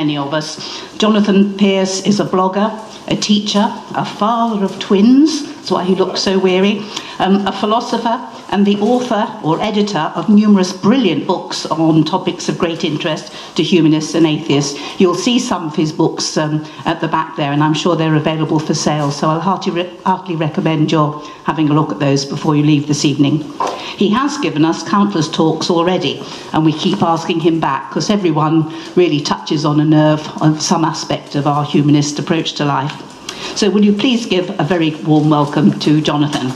many of us. Jonathan Pearce is a blogger, a teacher, a father of twins, that's why he looks so weary, a philosopher, and the author or editor of numerous brilliant books on topics of great interest to humanists and atheists. You'll see some of his books at the back there, and I'm sure they're available for sale, so I'll heartily recommend your having a look at those before you leave this evening. He has given us countless talks already, and we keep asking him back, because everyone really touches on a nerve on some aspect of our humanist approach to life. So will you please give a very warm welcome to Jonathan.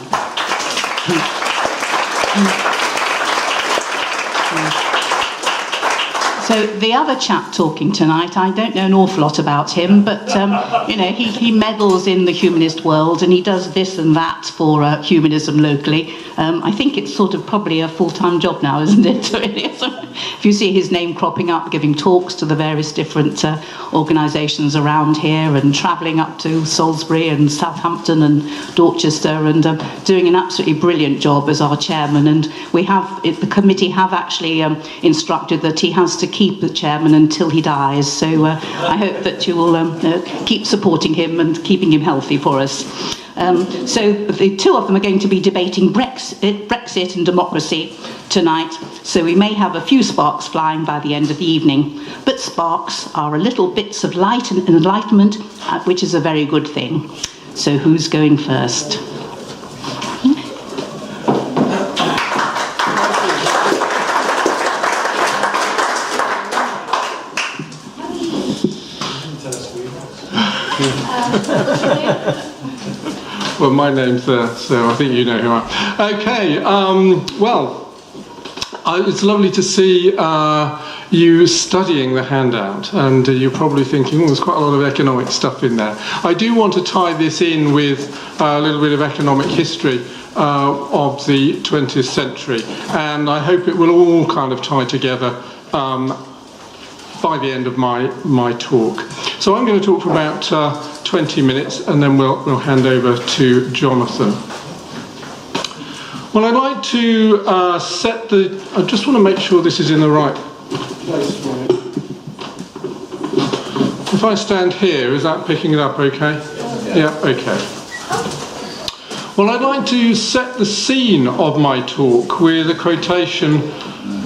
So the other chap talking tonight, I don't know an awful lot about him, but you know, he meddles in the humanist world, and he does this and that for humanism locally. I think it's sort of probably a full-time job now, isn't it? If you see his name cropping up, giving talks to the various different organisations around here, and travelling up to Salisbury and Southampton and Dorchester, and doing an absolutely brilliant job as our chairman. And we have, the committee have actually instructed that he has to keep the chairman until he dies. So I hope that you will keep supporting him and keeping him healthy for us. So the two of them are going to be debating Brexit and democracy tonight, so we may have a few sparks flying by the end of the evening. But sparks are little bits of light and enlightenment, which is a very good thing. So who's going first? Well, my name's there, so I think you know who I am. Okay, well, it's lovely to see you studying the handout, and you're probably thinking, oh, there's quite a lot of economic stuff in there. I do want to tie this in with a little bit of economic history of the 20th century, and I hope it will all kind of tie together by the end of my talk. So I'm going to talk for about 20 minutes, and then we'll hand over to Jonathan. Well, I'd like to I just want to make sure this is in the right place for me. If I stand here, is that picking it up okay? Yeah, okay. Well, I'd like to set the scene of my talk with a quotation,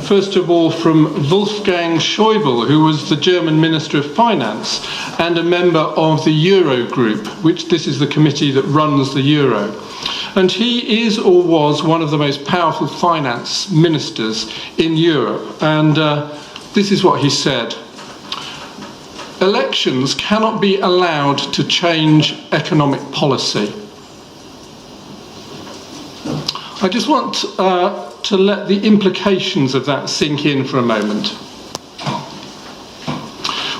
first of all, from Wolfgang Schäuble, who was the German Minister of Finance and a member of the Eurogroup, which this is the committee that runs the Euro. And he is or was one of the most powerful finance ministers in Europe. And this is what he said. Elections cannot be allowed to change economic policy. I just want to let the implications of that sink in for a moment.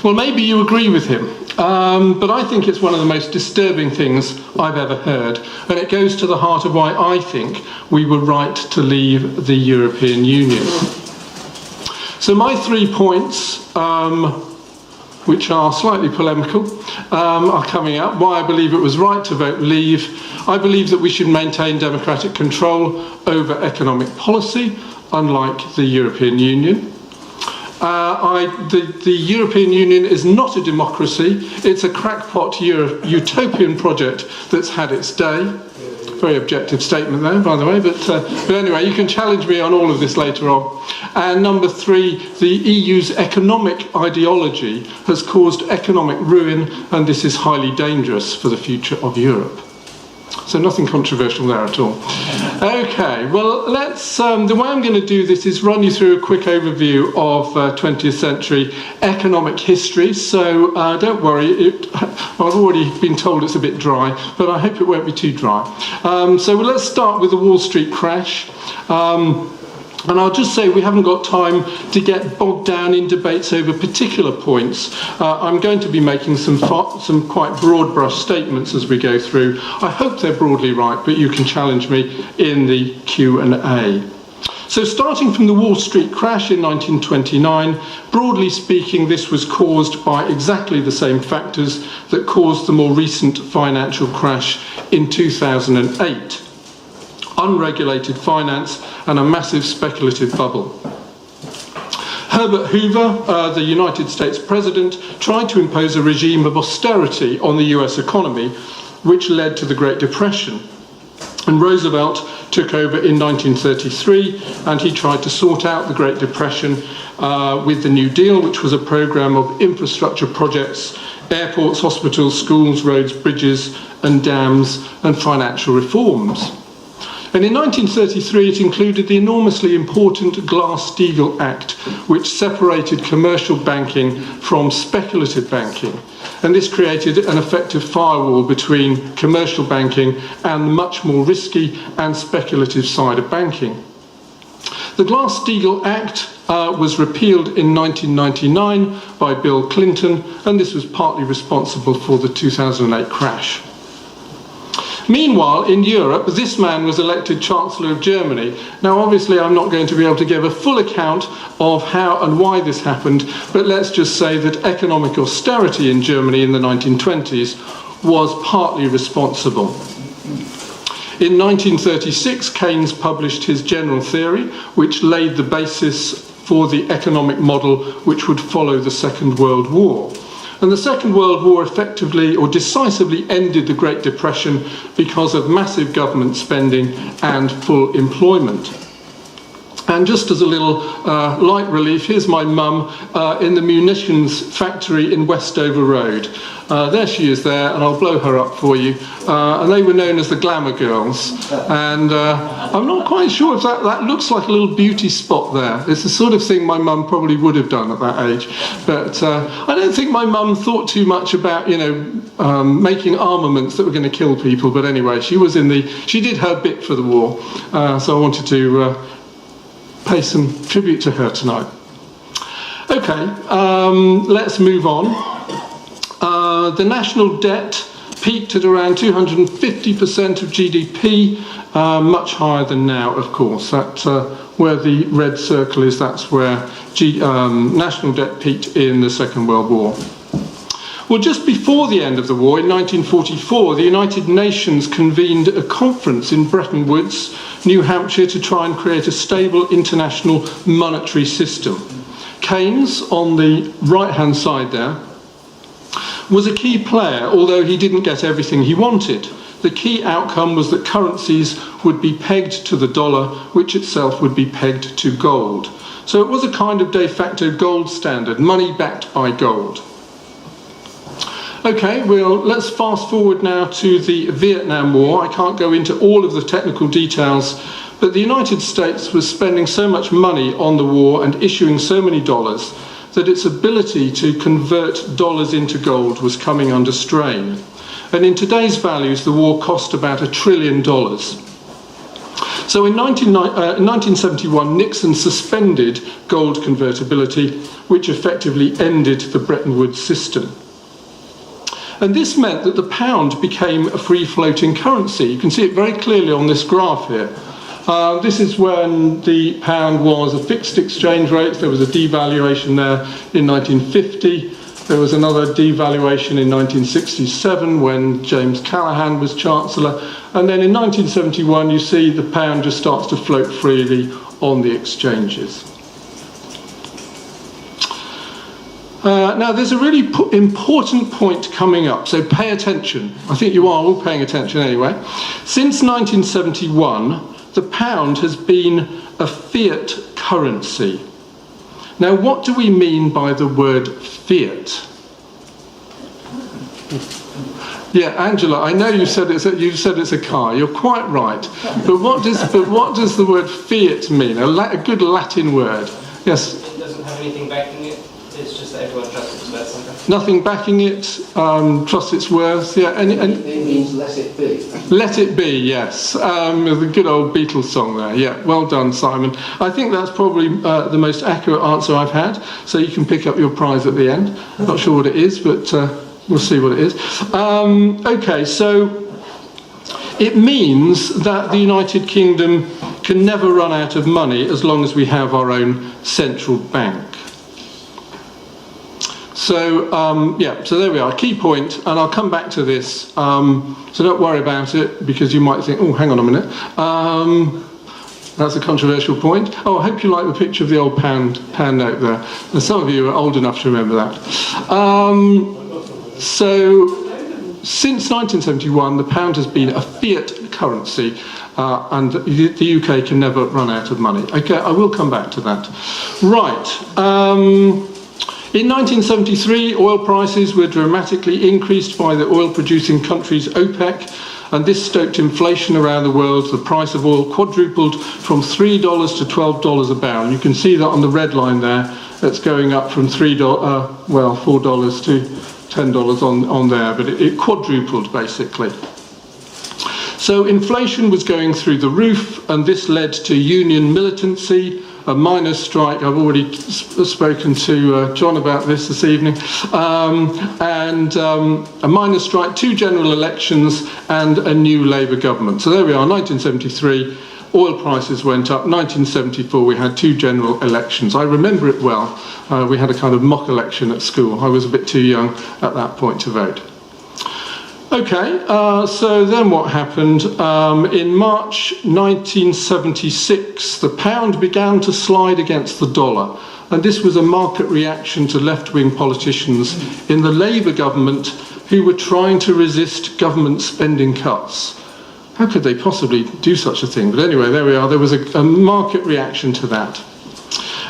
Well, maybe you agree with him, but I think it's one of the most disturbing things I've ever heard, and it goes to the heart of why I think we were right to leave the European Union. So my 3 points, which are slightly polemical, are coming up. Why I believe it was right to vote leave. I believe that we should maintain democratic control over economic policy, unlike the European Union. The European Union is not a democracy. It's a crackpot utopian project that's had its day. Very objective statement there, by the way, but anyway, you can challenge me on all of this later on. And number 3, the EU's economic ideology has caused economic ruin, and this is highly dangerous for the future of Europe. So nothing controversial there at all. Okay, well, let's. The way I'm going to do this is run you through a quick overview of 20th century economic history. So don't worry, I've already been told it's a bit dry, but I hope it won't be too dry. So let's start with the Wall Street crash. And I'll just say we haven't got time to get bogged down in debates over particular points. I'm going to be making some quite broad brush statements as we go through. I hope they're broadly right, but you can challenge me in the Q&A. So starting from the Wall Street crash in 1929, broadly speaking, this was caused by exactly the same factors that caused the more recent financial crash in 2008. Unregulated finance and a massive speculative bubble. Herbert Hoover, the United States President, tried to impose a regime of austerity on the US economy, which led to the Great Depression. And Roosevelt took over in 1933, and he tried to sort out the Great Depression with the New Deal, which was a program of infrastructure projects, airports, hospitals, schools, roads, bridges and dams, and financial reforms. And in 1933 it included the enormously important Glass-Steagall Act, which separated commercial banking from speculative banking. And this created an effective firewall between commercial banking and the much more risky and speculative side of banking. The Glass-Steagall Act was repealed in 1999 by Bill Clinton, and this was partly responsible for the 2008 crash. Meanwhile, in Europe, this man was elected Chancellor of Germany. Now, obviously, I'm not going to be able to give a full account of how and why this happened, but let's just say that economic austerity in Germany in the 1920s was partly responsible. In 1936, Keynes published his general theory, which laid the basis for the economic model which would follow the Second World War. And the Second World War effectively or decisively ended the Great Depression because of massive government spending and full employment. And just as a little light relief, here's my mum in the munitions factory in Westover Road. There she is there, and I'll blow her up for you. And they were known as the Glamour Girls. And I'm not quite sure if that looks like a little beauty spot there. It's the sort of thing my mum probably would have done at that age. But I don't think my mum thought too much about, making armaments that were going to kill people. But anyway, she did her bit for the war. So I wanted to pay some tribute to her tonight. Okay, let's move on. The national debt peaked at around 250% of GDP, much higher than now, of course. That where the red circle is, that's where national debt peaked in the Second World War. Well, just before the end of the war, in 1944, the United Nations convened a conference in Bretton Woods, New Hampshire, to try and create a stable international monetary system. Keynes, on the right-hand side there, was a key player, although he didn't get everything he wanted. The key outcome was that currencies would be pegged to the dollar, which itself would be pegged to gold. So it was a kind of de facto gold standard, money backed by gold. Okay, well, let's fast forward now to the Vietnam War. I can't go into all of the technical details, but the United States was spending so much money on the war and issuing so many dollars that its ability to convert dollars into gold was coming under strain. And in today's values, the war cost about $1 trillion. So in 1971, Nixon suspended gold convertibility, which effectively ended the Bretton Woods system. And this meant that the pound became a free-floating currency. You can see it very clearly on this graph here. This is when the pound was a fixed exchange rate. There was a devaluation there in 1950. There was another devaluation in 1967 when James Callaghan was Chancellor. And then in 1971, you see the pound just starts to float freely on the exchanges. Now, there's a really important point coming up, so pay attention. I think you are all paying attention anyway. Since 1971, the pound has been a fiat currency. Now, what do we mean by the word fiat? Yeah, Angela, I know you said it's a car. You're quite right. But what does the word fiat mean? A good Latin word. Yes. It doesn't have anything backing it. It's just that everyone trusts its worth sometimes. Nothing backing it, trusts its worth, yeah. And it means let it be. Let it be, yes. The good old Beatles song there, yeah. Well done, Simon. I think that's probably the most accurate answer I've had, so you can pick up your prize at the end. Not sure what it is, but we'll see what it is. Okay, so it means that the United Kingdom can never run out of money as long as we have our own central bank. So, so there we are, key point, and I'll come back to this, so don't worry about it, because you might think, oh, hang on a minute. That's a controversial point. Oh, I hope you like the picture of the old pound note there. And some of you are old enough to remember that. So, since 1971, the pound has been a fiat currency, and the UK can never run out of money. Okay, I will come back to that. Right. In 1973, oil prices were dramatically increased by the oil-producing countries OPEC, and this stoked inflation around the world. The price of oil quadrupled from $3 to $12 a barrel. And you can see that on the red line there. It's going up from $4 to $10 on there, but it quadrupled basically. So inflation was going through the roof, and this led to union militancy, a miners' strike. I've already spoken to John about this evening, and a miners' strike, 2 general elections, and a new Labour government. So there we are, 1973, oil prices went up. 1974, we had 2 general elections. I remember it well. We had a kind of mock election at school. I was a bit too young at that point to vote. Okay, so then what happened? In March 1976, the pound began to slide against the dollar, and this was a market reaction to left-wing politicians in the Labour government who were trying to resist government spending cuts. How could they possibly do such a thing? But anyway, there we are. There was a market reaction to that.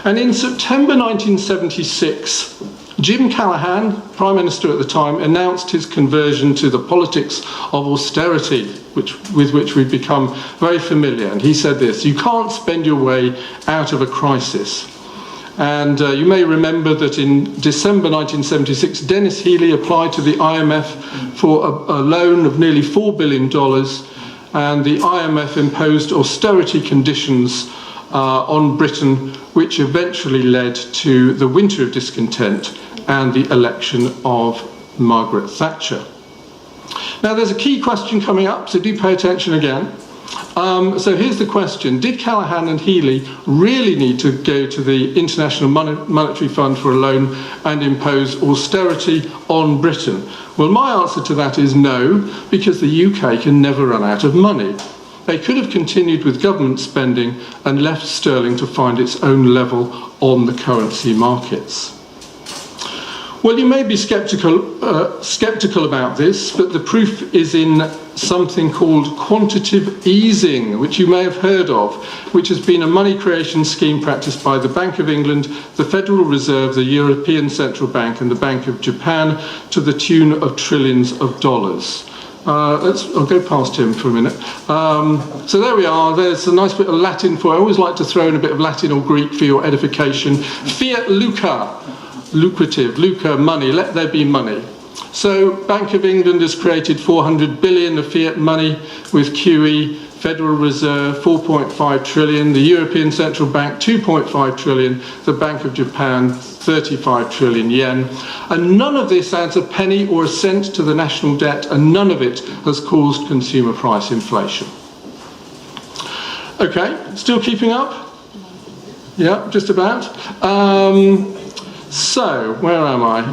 And in September 1976, Jim Callaghan, Prime Minister at the time, announced his conversion to the politics of austerity, with which we've become very familiar. And he said this: you can't spend your way out of a crisis. And you may remember that in December 1976, Dennis Healey applied to the IMF for a loan of nearly $4 billion, and the IMF imposed austerity conditions on Britain, which eventually led to the winter of discontent and the election of Margaret Thatcher. Now there's a key question coming up, so do pay attention again. So here's the question: did Callaghan and Healey really need to go to the International Monetary Fund for a loan and impose austerity on Britain? Well, my answer to that is no, because the UK can never run out of money. They could have continued with government spending and left sterling to find its own level on the currency markets. Well, you may be sceptical about this, but the proof is in something called quantitative easing, which you may have heard of, which has been a money creation scheme practiced by the Bank of England, the Federal Reserve, the European Central Bank, and the Bank of Japan, to the tune of trillions of dollars. I'll go past him for a minute. So there we are. There's a nice bit of Latin for. I always like to throw in a bit of Latin or Greek for your edification. Fiat lucre. Lucrative, lucre, money, let there be money. So Bank of England has created 400 billion of fiat money with QE, Federal Reserve 4.5 trillion, the European Central Bank 2.5 trillion, the Bank of Japan 35 trillion yen. And none of this adds a penny or a cent to the national debt, and none of it has caused consumer price inflation. Okay, still keeping up? Yeah, just about. So, where am I?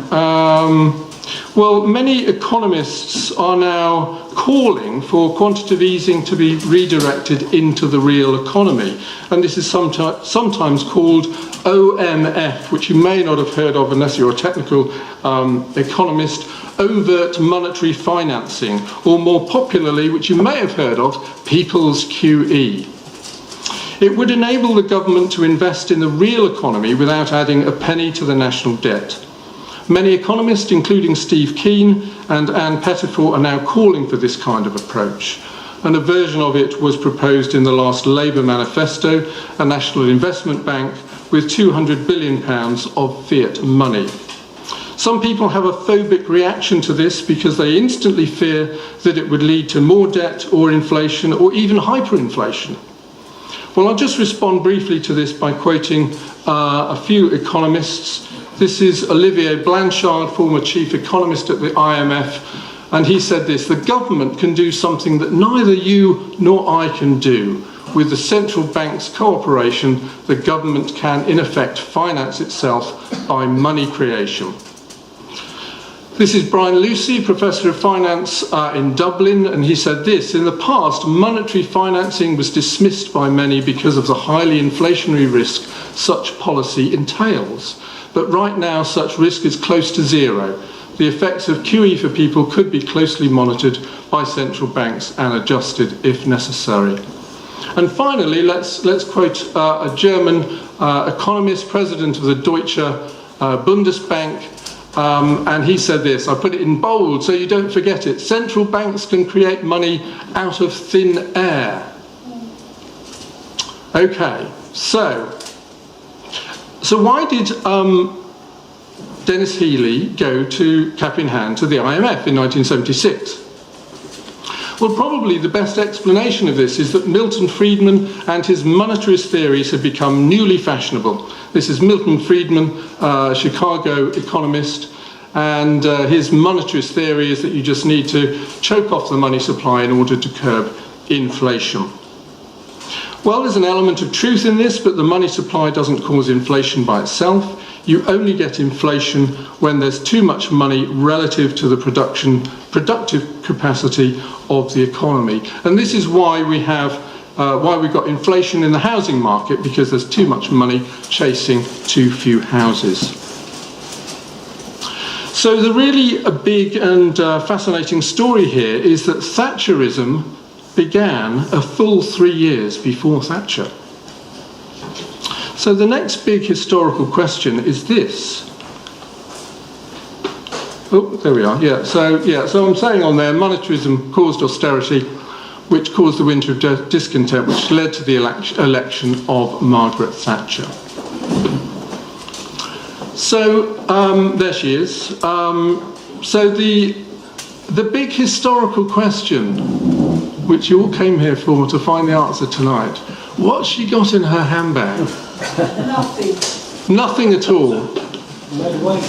Well, many economists are now calling for quantitative easing to be redirected into the real economy. And this is sometimes called OMF, which you may not have heard of unless you're a technical economist, overt monetary financing, or more popularly, which you may have heard of, people's QE. It would enable the government to invest in the real economy without adding a penny to the national debt. Many economists, including Steve Keen and Anne Pettifor, are now calling for this kind of approach. And a version of it was proposed in the last Labour manifesto, a national investment bank with £200 billion of fiat money. Some people have a phobic reaction to this because they instantly fear that it would lead to more debt or inflation or even hyperinflation. Well, I'll just respond briefly to this by quoting a few economists. This is Olivier Blanchard, former chief economist at the IMF, and he said this: the government can do something that neither you nor I can do. With the central bank's cooperation, the government can, in effect, finance itself by money creation. This is Brian Lucy, Professor of Finance in Dublin, and he said this: in the past, monetary financing was dismissed by many because of the highly inflationary risk such policy entails. But right now, such risk is close to zero. The effects of QE for people could be closely monitored by central banks and adjusted if necessary. And finally, let's quote a German economist, president of the Deutsche Bundesbank, and he said this, I put it in bold so you don't forget it: central banks can create money out of thin air. Okay, so why did Dennis Healy go to cap in hand to the IMF in 1976? Well, probably the best explanation of this is that Milton Friedman and his monetarist theories have become newly fashionable. This is Milton Friedman, Chicago economist, and his monetarist theory is that you just need to choke off the money supply in order to curb inflation. Well, there's an element of truth in this, but the money supply doesn't cause inflation by itself. You only get inflation when there's too much money relative to the productive capacity of the economy. And this is why we've got inflation in the housing market, because there's too much money chasing too few houses. So the really big and fascinating story here is that Thatcherism began a full 3 years before Thatcher. So the next big historical question is this. Oh, there we are. So I'm saying on there, monetarism caused austerity, which caused the winter of discontent, which led to the election of Margaret Thatcher. So there she is. So the big historical question, which you all came here for to find the answer tonight, what's she got in her handbag? Nothing. Nothing at all. Lead weight.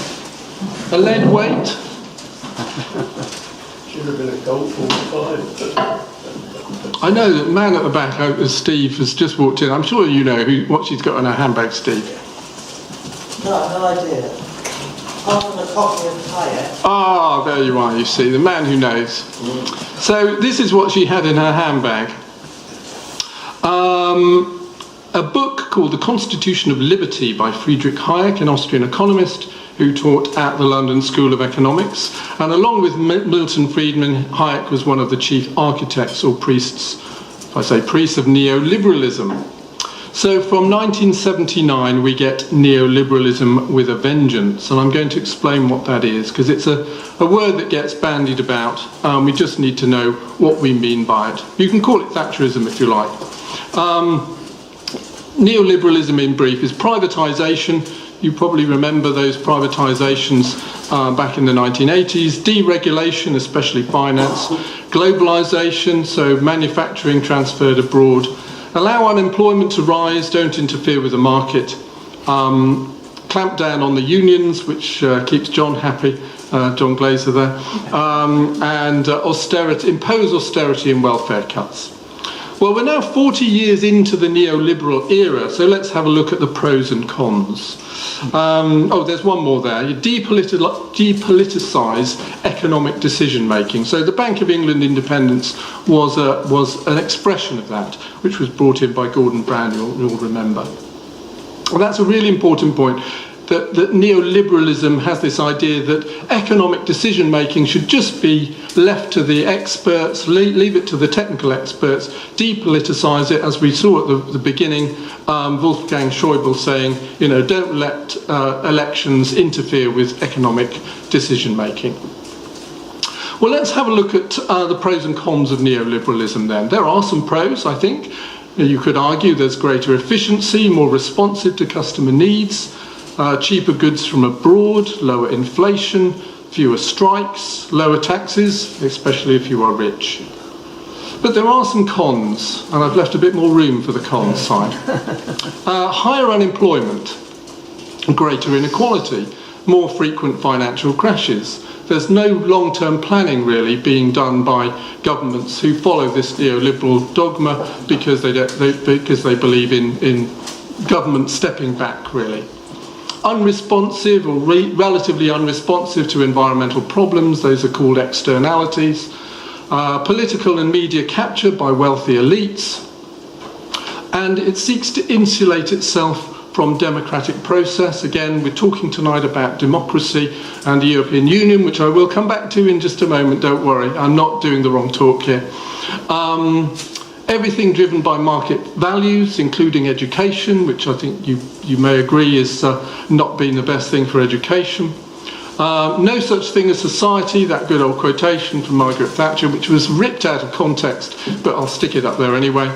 A lead weight? Should have been a gold 45. I know that man at the back, Steve, has just walked in. I'm sure you know what she's got in her handbag, Steve. No, no idea. Apart from a copy of Fiat. Ah, there you are, you see, the man who knows. So this is what she had in her handbag. A book called The Constitution of Liberty by Friedrich Hayek, an Austrian economist who taught at the London School of Economics. And along with Milton Friedman, Hayek was one of the chief architects or priests, if I say priests, of neoliberalism. So from 1979 we get neoliberalism with a vengeance, and I'm going to explain what that is, because it's a word that gets bandied about. We just need to know what we mean by it. You can call it Thatcherism if you like. Neoliberalism in brief is privatisation. You probably remember those privatisations back in the 1980s. Deregulation, especially finance. Globalisation, so manufacturing transferred abroad. Allow unemployment to rise, don't interfere with the market. Clamp down on the unions, which keeps John happy, John Glazer there. And impose austerity and welfare cuts. Well, we're now 40 years into the neoliberal era, so let's have a look at the pros and cons. There's one more there. You depoliticise economic decision-making. So the Bank of England independence was an expression of that, which was brought in by Gordon Brown, you'll remember. Well, that's a really important point, that neoliberalism has this idea that economic decision-making should just be left to the experts, leave it to the technical experts, depoliticise it, as we saw at the beginning, Wolfgang Schäuble saying, don't let elections interfere with economic decision-making. Well, let's have a look at the pros and cons of neoliberalism then. There are some pros, I think. You could argue there's greater efficiency, more responsive to customer needs, cheaper goods from abroad, lower inflation, fewer strikes, lower taxes, especially if you are rich. But there are some cons, and I've left a bit more room for the cons side. Higher unemployment, greater inequality, more frequent financial crashes. There's no long-term planning really being done by governments who follow this neoliberal dogma because they believe in government stepping back really. unresponsive or relatively unresponsive to environmental problems. Those are called externalities. Political and media capture by wealthy elites. And it seeks to insulate itself from democratic process. Again, we're talking tonight about democracy and the European Union, which I will come back to in just a moment, don't worry, I'm not doing the wrong talk here. Everything driven by market values, including education, which I think you may agree is not been the best thing for education. No such thing as society, that good old quotation from Margaret Thatcher, which was ripped out of context, but I'll stick it up there anyway.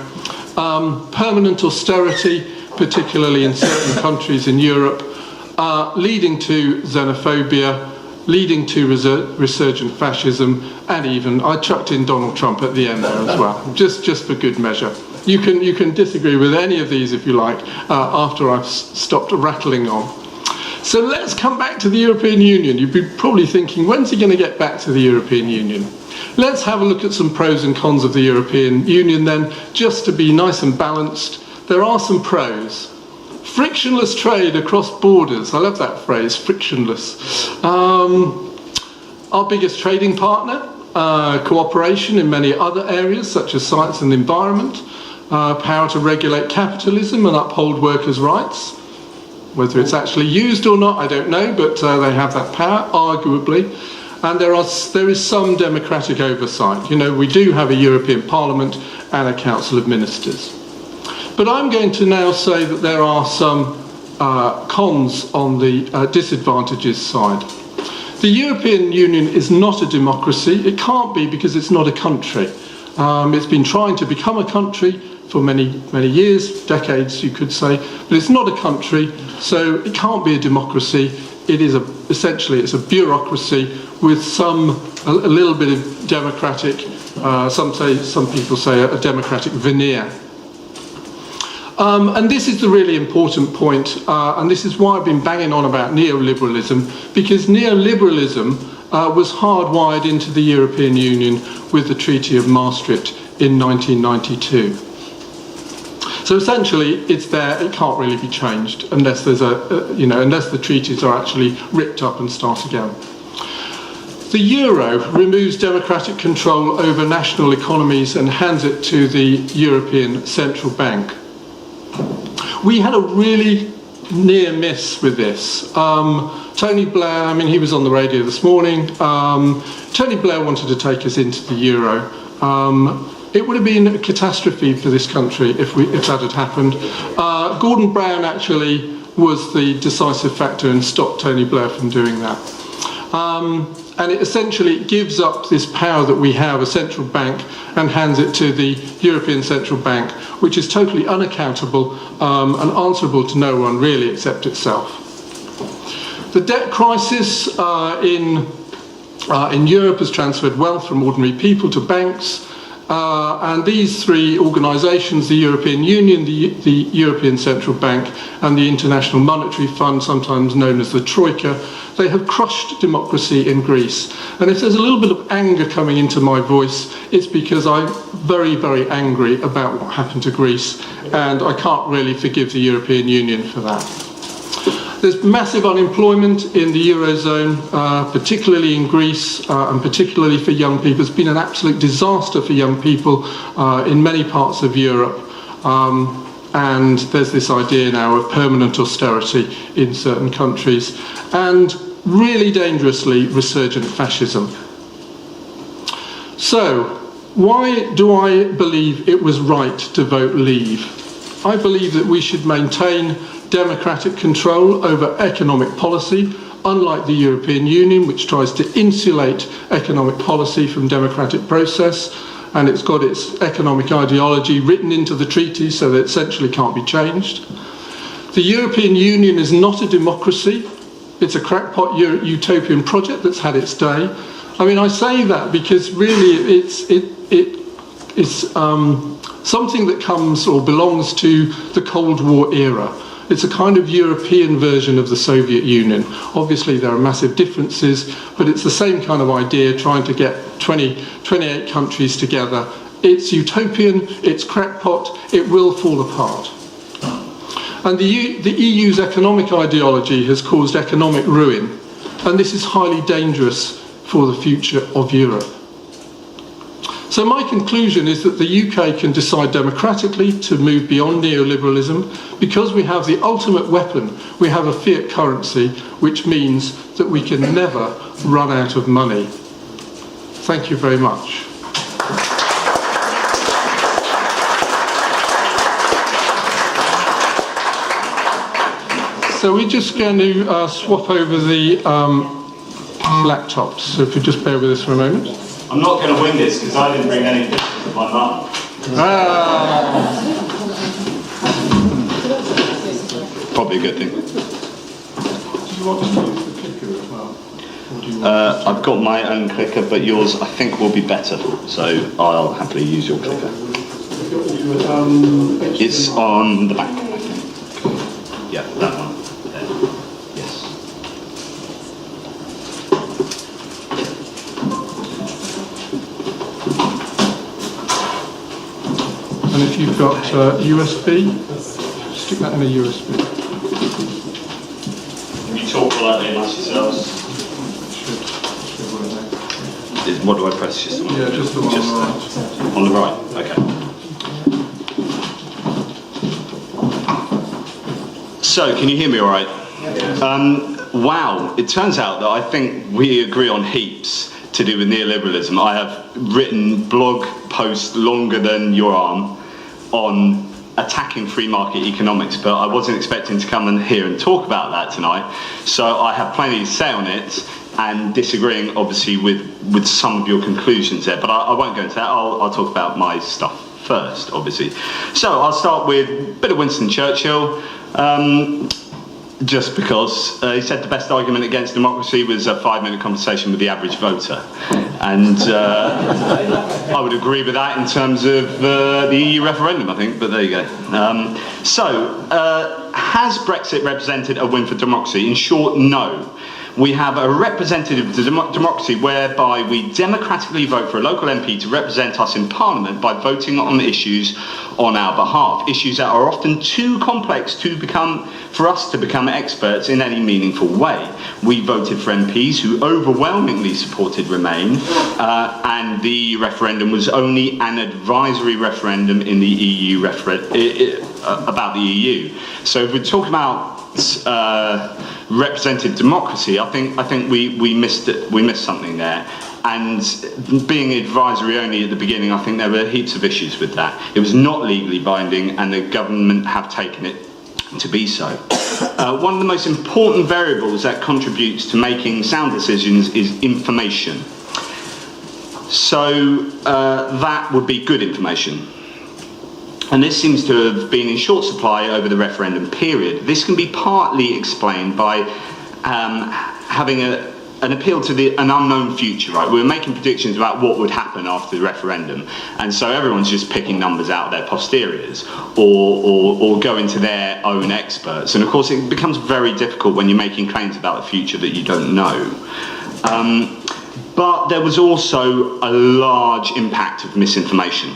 Permanent austerity, particularly in certain countries in Europe, leading to xenophobia, leading to resurgent fascism, and even, I chucked in Donald Trump at the end there as well, just for good measure. You can disagree with any of these if you like, after I've stopped rattling on. So let's come back to the European Union. You'd be probably thinking, when's he going to get back to the European Union? Let's have a look at some pros and cons of the European Union then, just to be nice and balanced. There are some pros. Frictionless trade across borders. I love that phrase, frictionless. Our biggest trading partner, cooperation in many other areas such as science and the environment, power to regulate capitalism and uphold workers' rights. Whether it's actually used or not, I don't know, but they have that power, arguably. And there is some democratic oversight. You know, we do have a European Parliament and a Council of Ministers. But I'm going to now say that there are some cons on the disadvantages side. The European Union is not a democracy. It can't be because it's not a country. It's been trying to become a country for many, many years, decades you could say, but it's not a country, so it can't be a democracy. It is essentially it's a bureaucracy with a little bit of democratic, some people say a democratic veneer. And this is the really important point, and this is why I've been banging on about neoliberalism, because neoliberalism was hardwired into the European Union with the Treaty of Maastricht in 1992. So essentially, it's there. It can't really be changed unless there's unless the treaties are actually ripped up and start again. The euro removes democratic control over national economies and hands it to the European Central Bank. We had a really near miss with this. Tony Blair, I mean, he was on the radio this morning. Tony Blair wanted to take us into the euro. It would have been a catastrophe for this country if that had happened. Gordon Brown actually was the decisive factor and stopped Tony Blair from doing that. And it essentially gives up this power that we have, a central bank, and hands it to the European Central Bank, which is totally unaccountable and answerable to no one really except itself. The debt crisis in Europe has transferred wealth from ordinary people to banks. And these three organisations, the European Union, the European Central Bank and the International Monetary Fund, sometimes known as the Troika, they have crushed democracy in Greece. And if there's a little bit of anger coming into my voice, it's because I'm very, very angry about what happened to Greece, and I can't really forgive the European Union for that. There's massive unemployment in the Eurozone, particularly in Greece, and particularly for young people. It's been an absolute disaster for young people in many parts of Europe. And there's this idea now of permanent austerity in certain countries, and really dangerously resurgent fascism. So, why do I believe it was right to vote leave? I believe that we should maintain democratic control over economic policy, unlike the European Union, which tries to insulate economic policy from democratic process, and it's got its economic ideology written into the treaty so that it essentially can't be changed. The European Union is not a democracy. It's a crackpot utopian project that's had its day. I mean, I say that because really it's something that comes or belongs to the Cold War era. It's a kind of European version of the Soviet Union. Obviously, there are massive differences, but it's the same kind of idea, trying to get 28 countries together. It's utopian, it's crackpot, it will fall apart. And the EU's economic ideology has caused economic ruin, and this is highly dangerous for the future of Europe. So my conclusion is that the UK can decide democratically to move beyond neoliberalism because we have the ultimate weapon. We have a fiat currency, which means that we can never run out of money. Thank you very much. So we're just going to swap over the laptops. So if you just bear with us for a moment. I'm not going to win this because I didn't bring any pictures of my mum. Probably a good thing. Do you want us to use the clicker as well? Or do you want I've got my own clicker, but yours I think will be better, so I'll happily use your clicker. It's on the back, I think. Yeah, that one. There. Yes. And if you've got USB, stick that in a USB. You talk politely amongst yourselves. What do I press? Just Yeah, just the one on the right. on the right. Okay. So, can you hear me all right? Wow, it turns out that I think we agree on heaps to do with neoliberalism. I have written blog posts longer than your arm on attacking free market economics, but I wasn't expecting to come in here and talk about that tonight. So I have plenty to say on it, and disagreeing obviously with some of your conclusions there, but I won't go into that. I'll talk about my stuff first, obviously. So I'll start with a bit of Winston Churchill. Just because he said the best argument against democracy was a 5-minute conversation with the average voter. And I would agree with that in terms of the EU referendum, I think, but there you go. Has Brexit represented a win for democracy? In short, no. We have a representative democracy whereby we democratically vote for a local MP to represent us in Parliament by voting on issues on our behalf. Issues that are often too complex for us to become experts in any meaningful way. We voted for MPs who overwhelmingly supported Remain, and the referendum was only an advisory referendum in the EU about the EU. So if we talk about representative democracy, I think we missed it. We missed something there. And being advisory only at the beginning, I think there were heaps of issues with that. It was not legally binding, and the government have taken it to be so. One of the most important variables that contributes to making sound decisions is information. So that would be good information. And this seems to have been in short supply over the referendum period. This can be partly explained by having an appeal to an unknown future, right? We were making predictions about what would happen after the referendum. And so everyone's just picking numbers out of their posteriors or going to their own experts. And of course, it becomes very difficult when you're making claims about the future that you don't know. But there was also a large impact of misinformation.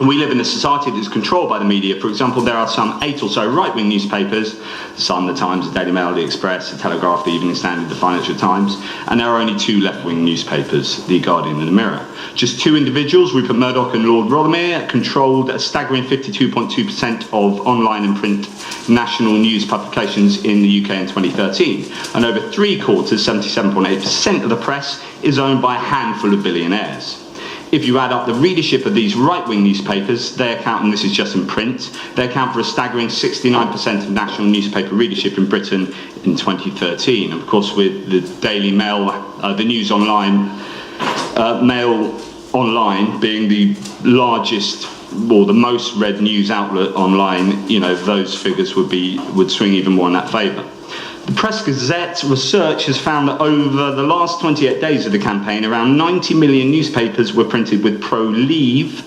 We live in a society that is controlled by the media. For example, there are some 8 or so right-wing newspapers, the Sun, the Times, the Daily Mail, the Express, the Telegraph, the Evening Standard, the Financial Times, and there are only 2 left-wing newspapers, the Guardian and the Mirror. Just 2 individuals, Rupert Murdoch and Lord Rothermere, controlled a staggering 52.2% of online and print national news publications in the UK in 2013. And over 3/4, 77.8% of the press, is owned by a handful of billionaires. If you add up the readership of these right-wing newspapers, they account, and this is just in print, they account for a staggering 69% of national newspaper readership in Britain in 2013. Of course, with the Daily Mail, the News Online, Mail Online being the largest or the most read news outlet online, you know, those figures would swing even more in that favour. The Press Gazette research has found that over the last 28 days of the campaign, around 90 million newspapers were printed with pro-Leave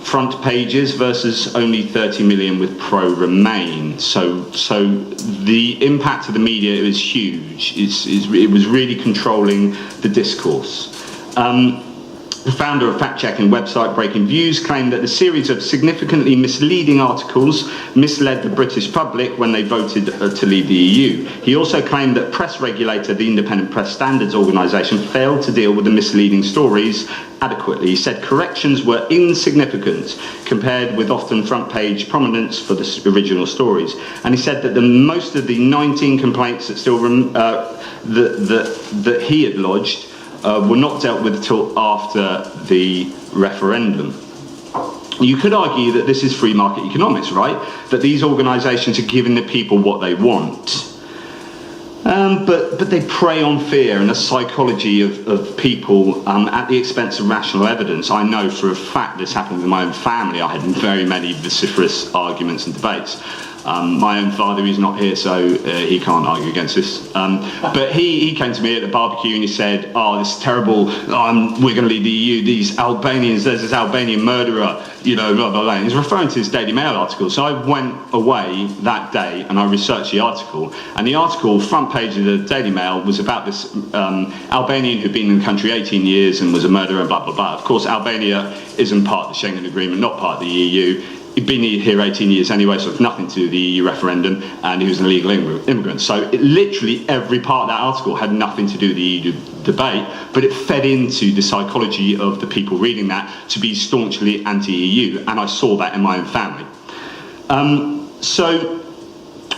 front pages versus only 30 million with pro-Remain. So the impact of the media is huge. It was really controlling the discourse. The founder of fact-checking website Breaking Views claimed that the series of significantly misleading articles misled the British public when they voted to leave the EU. He also claimed that press regulator, the Independent Press Standards Organisation, failed to deal with the misleading stories adequately. He said corrections were insignificant compared with often front-page prominence for the original stories. And he said that most of the 19 complaints that still that he had lodged were not dealt with until after the referendum. You could argue that this is free market economics, right? That these organisations are giving the people what they want. But they prey on fear and the psychology of people at the expense of rational evidence. I know for a fact this happened with my own family. I had very many vociferous arguments and debates. My own father, who's not here, so he can't argue against this. But he came to me at the barbecue and he said, "Oh, this is terrible. We're going to leave the EU. These Albanians, there's this Albanian murderer, you know, blah, blah, blah." And he's referring to his Daily Mail article. So I went away that day and I researched the article. And the article, front page of the Daily Mail, was about this Albanian who'd been in the country 18 years and was a murderer and blah, blah, blah. Of course, Albania isn't part of the Schengen Agreement, not part of the EU. He'd been here 18 years anyway, so it's nothing to do with the EU referendum, and he was an illegal immigrant. So literally every part of that article had nothing to do with the EU debate, but it fed into the psychology of the people reading that to be staunchly anti-EU, and I saw that in my own family. So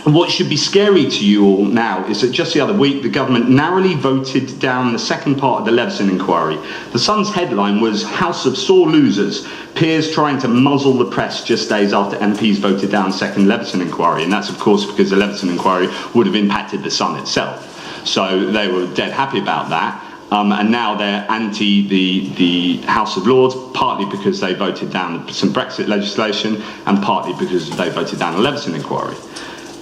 what should be scary to you all now is that just the other week the government narrowly voted down the second part of the Leveson inquiry. The Sun's headline was "House of Sore Losers, Peers Trying to Muzzle the Press Just Days After MPs Voted Down Second Leveson Inquiry." And that's of course because the Leveson inquiry would have impacted the Sun itself. So they were dead happy about that. And now they're anti the House of Lords, partly because they voted down some Brexit legislation and partly because they voted down a Leveson inquiry.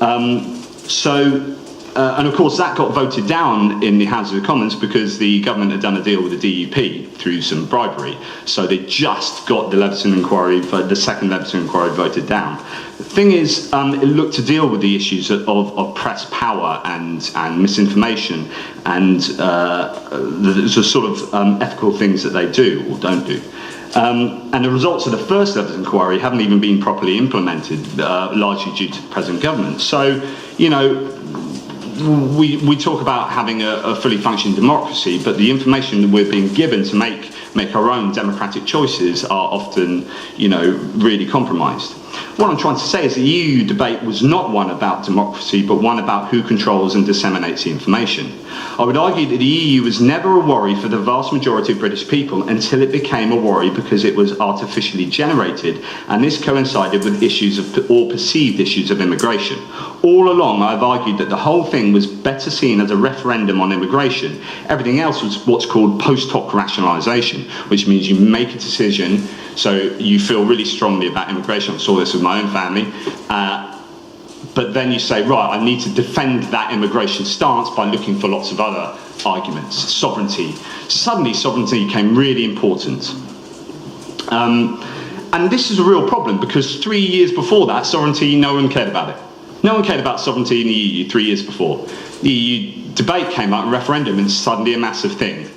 And of course that got voted down in the House of the Commons because the government had done a deal with the DUP through some bribery. So they just got the Leveson inquiry, the second Leveson inquiry voted down. The thing is, it looked to deal with the issues of press power and misinformation and the sort of ethical things that they do or don't do. And the results of the first Leveson inquiry haven't even been properly implemented, largely due to the present government. So, you know, we talk about having a fully functioning democracy, but the information that we're being given to make our own democratic choices are often, you know, really compromised. What I'm trying to say is the EU debate was not one about democracy, but one about who controls and disseminates the information. I would argue that the EU was never a worry for the vast majority of British people until it became a worry because it was artificially generated, and this coincided with issues or perceived issues of immigration. All along, I've argued that the whole thing was better seen as a referendum on immigration. Everything else was what's called post hoc rationalisation, which means you make a decision, so you feel really strongly about immigration. I saw this with my own family. But then you say, right, I need to defend that immigration stance by looking for lots of other arguments. Sovereignty. Suddenly, sovereignty became really important. And this is a real problem because 3 years before that, sovereignty, no one cared about it. No one cared about sovereignty in the EU 3 years before. The EU debate came out in referendum and suddenly a massive thing.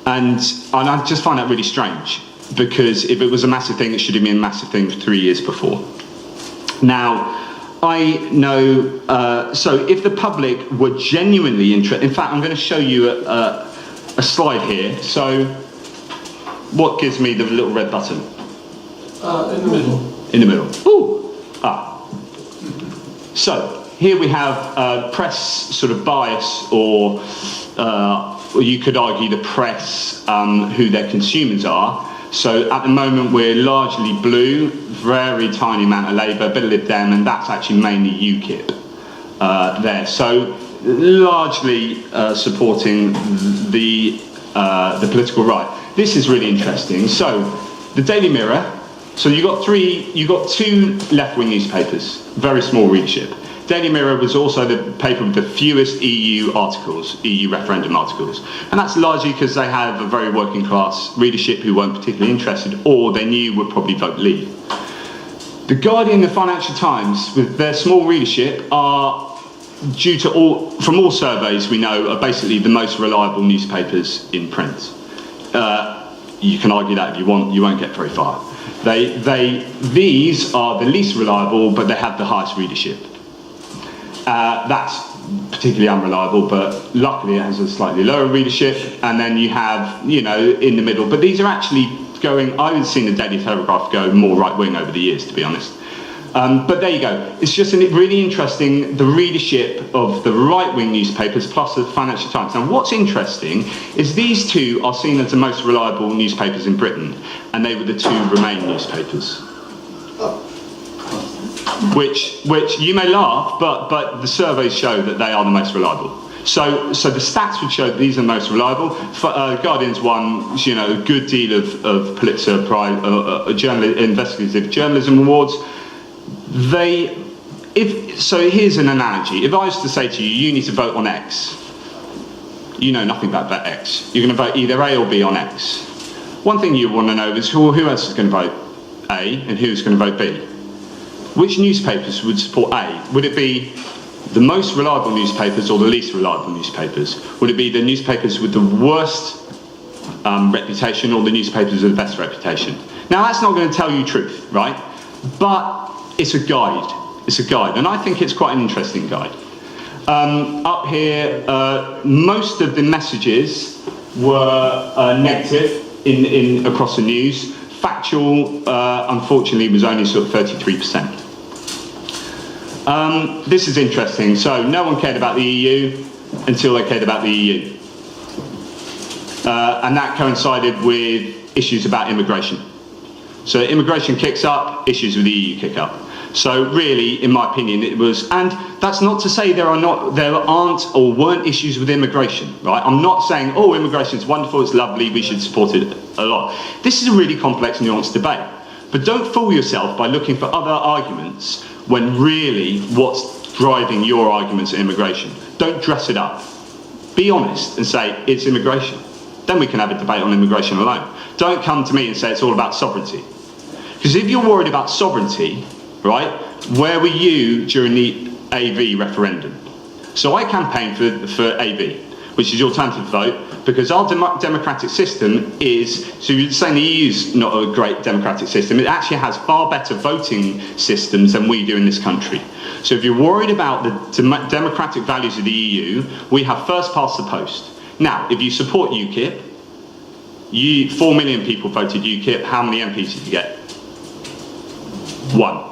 And I just find that really strange because if it was a massive thing, it should have been a massive thing 3 years before. Now, I know, so if the public were genuinely interested, in fact, I'm going to show you a slide here. So, what gives me the little red button? In the middle. In the middle. Ooh! So, here we have press sort of bias, or you could argue the press, who their consumers are. So at the moment we're largely blue, very tiny amount of Labour, a bit of Lib Dem, and that's actually mainly UKIP there. So largely supporting the political right. This is really interesting. So the Daily Mirror. So you got two left-wing newspapers, very small readership. Daily Mirror was also the paper with the fewest EU articles, EU referendum articles. And that's largely because they have a very working class readership who weren't particularly interested or they knew would probably vote Leave. The Guardian and the Financial Times, with their small readership, are, from all surveys we know, are basically the most reliable newspapers in print. you can argue that if you want, you won't get very far. These are the least reliable, but they have the highest readership. That's particularly unreliable, but luckily it has a slightly lower readership. And then you have, in the middle. But these are actually going, I would seen the Daily Telegraph go more right-wing over the years, to be honest. But there you go. It's just really interesting, the readership of the right-wing newspapers plus the Financial Times. Now, what's interesting is these two are seen as the most reliable newspapers in Britain, and they were the two Remain newspapers. Which you may laugh, but the surveys show that they are the most reliable. So the stats would show that these are the most reliable. Guardian's won, a good deal of Pulitzer Prize, investigative journalism awards. So here's an analogy. If I was to say to you, you need to vote on X, you know nothing about that X. You're going to vote either A or B on X. One thing you want to know is who else is going to vote A and who's going to vote B. Which newspapers would support A? Would it be the most reliable newspapers or the least reliable newspapers? Would it be the newspapers with the worst reputation or the newspapers with the best reputation? Now, that's not going to tell you truth, right? But it's a guide. It's a guide, and I think it's quite an interesting guide. Up here, most of the messages were negative across the news. Factual, unfortunately, was only sort of 33%. This is interesting. So no one cared about the EU until they cared about the EU. And that coincided with issues about immigration. So immigration kicks up, issues with the EU kick up. So really, in my opinion, it was, and that's not to say there aren't or weren't issues with immigration, right? I'm not saying, oh, immigration is wonderful, it's lovely, we should support it a lot. This is a really complex, nuanced debate. But don't fool yourself by looking for other arguments when really what's driving your arguments are immigration. Don't dress it up. Be honest and say it's immigration. Then we can have a debate on immigration alone. Don't come to me and say it's all about sovereignty. Because if you're worried about sovereignty, right, where were you during the AV referendum? So I campaigned for AV, which is the alternative vote, because our democratic system is, so you're saying the EU's not a great democratic system, it actually has far better voting systems than we do in this country. So if you're worried about the democratic values of the EU, we have first past the post. Now, if you support UKIP, 4 million people voted UKIP, how many MPs did you get? 1.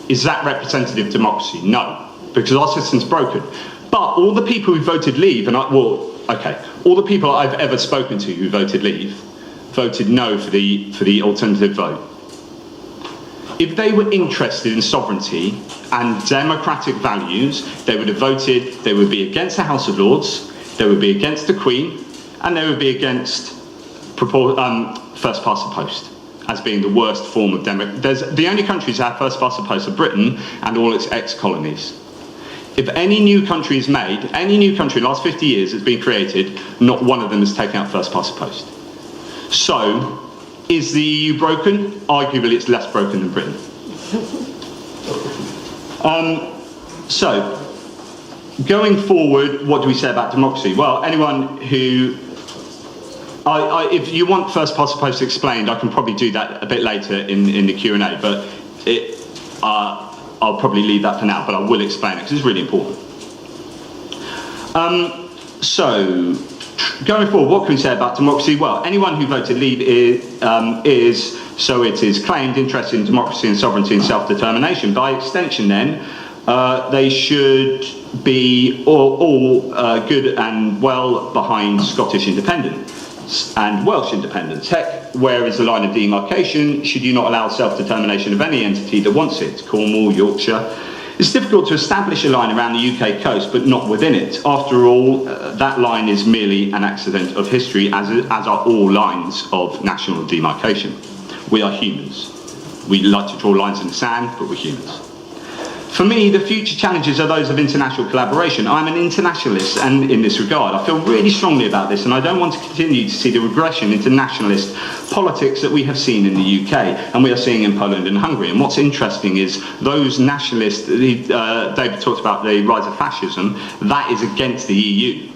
Is that representative democracy? No, because our system's broken. But all the people who voted Leave, all the people I've ever spoken to who voted Leave, voted no for the alternative vote. If they were interested in sovereignty and democratic values, they would have voted, they would be against the House of Lords, they would be against the Queen, and they would be against first past the post as being the worst form of the only countries that have first past the post are Britain and all its ex-colonies. If any new country is made, any new country in the last 50 years that's been created, not one of them has taken out first past the post. So, is the EU broken? Arguably it's less broken than Britain. So, going forward, what do we say about democracy? Well, anyone who... if you want first past the post explained, I can probably do that a bit later in the Q&A, but I'll probably leave that for now, but I will explain it because it's really important. So, going forward, what can we say about democracy? Well, anyone who voted Leave is, so it is claimed, interested in democracy and sovereignty and self-determination. By extension, then, they should be all good and well behind Scottish independence and Welsh independence. Heck, where is the line of demarcation? Should you not allow self-determination of any entity that wants it? Cornwall, Yorkshire. It's difficult to establish a line around the UK coast, but not within it. After all, that line is merely an accident of history, as are all lines of national demarcation. We are humans. We like to draw lines in the sand, but we're humans. For me, the future challenges are those of international collaboration. I'm an internationalist, and in this regard, I feel really strongly about this, and I don't want to continue to see the regression into nationalist politics that we have seen in the UK, and we are seeing in Poland and Hungary. And what's interesting is those nationalists, David talked about the rise of fascism, that is against the EU.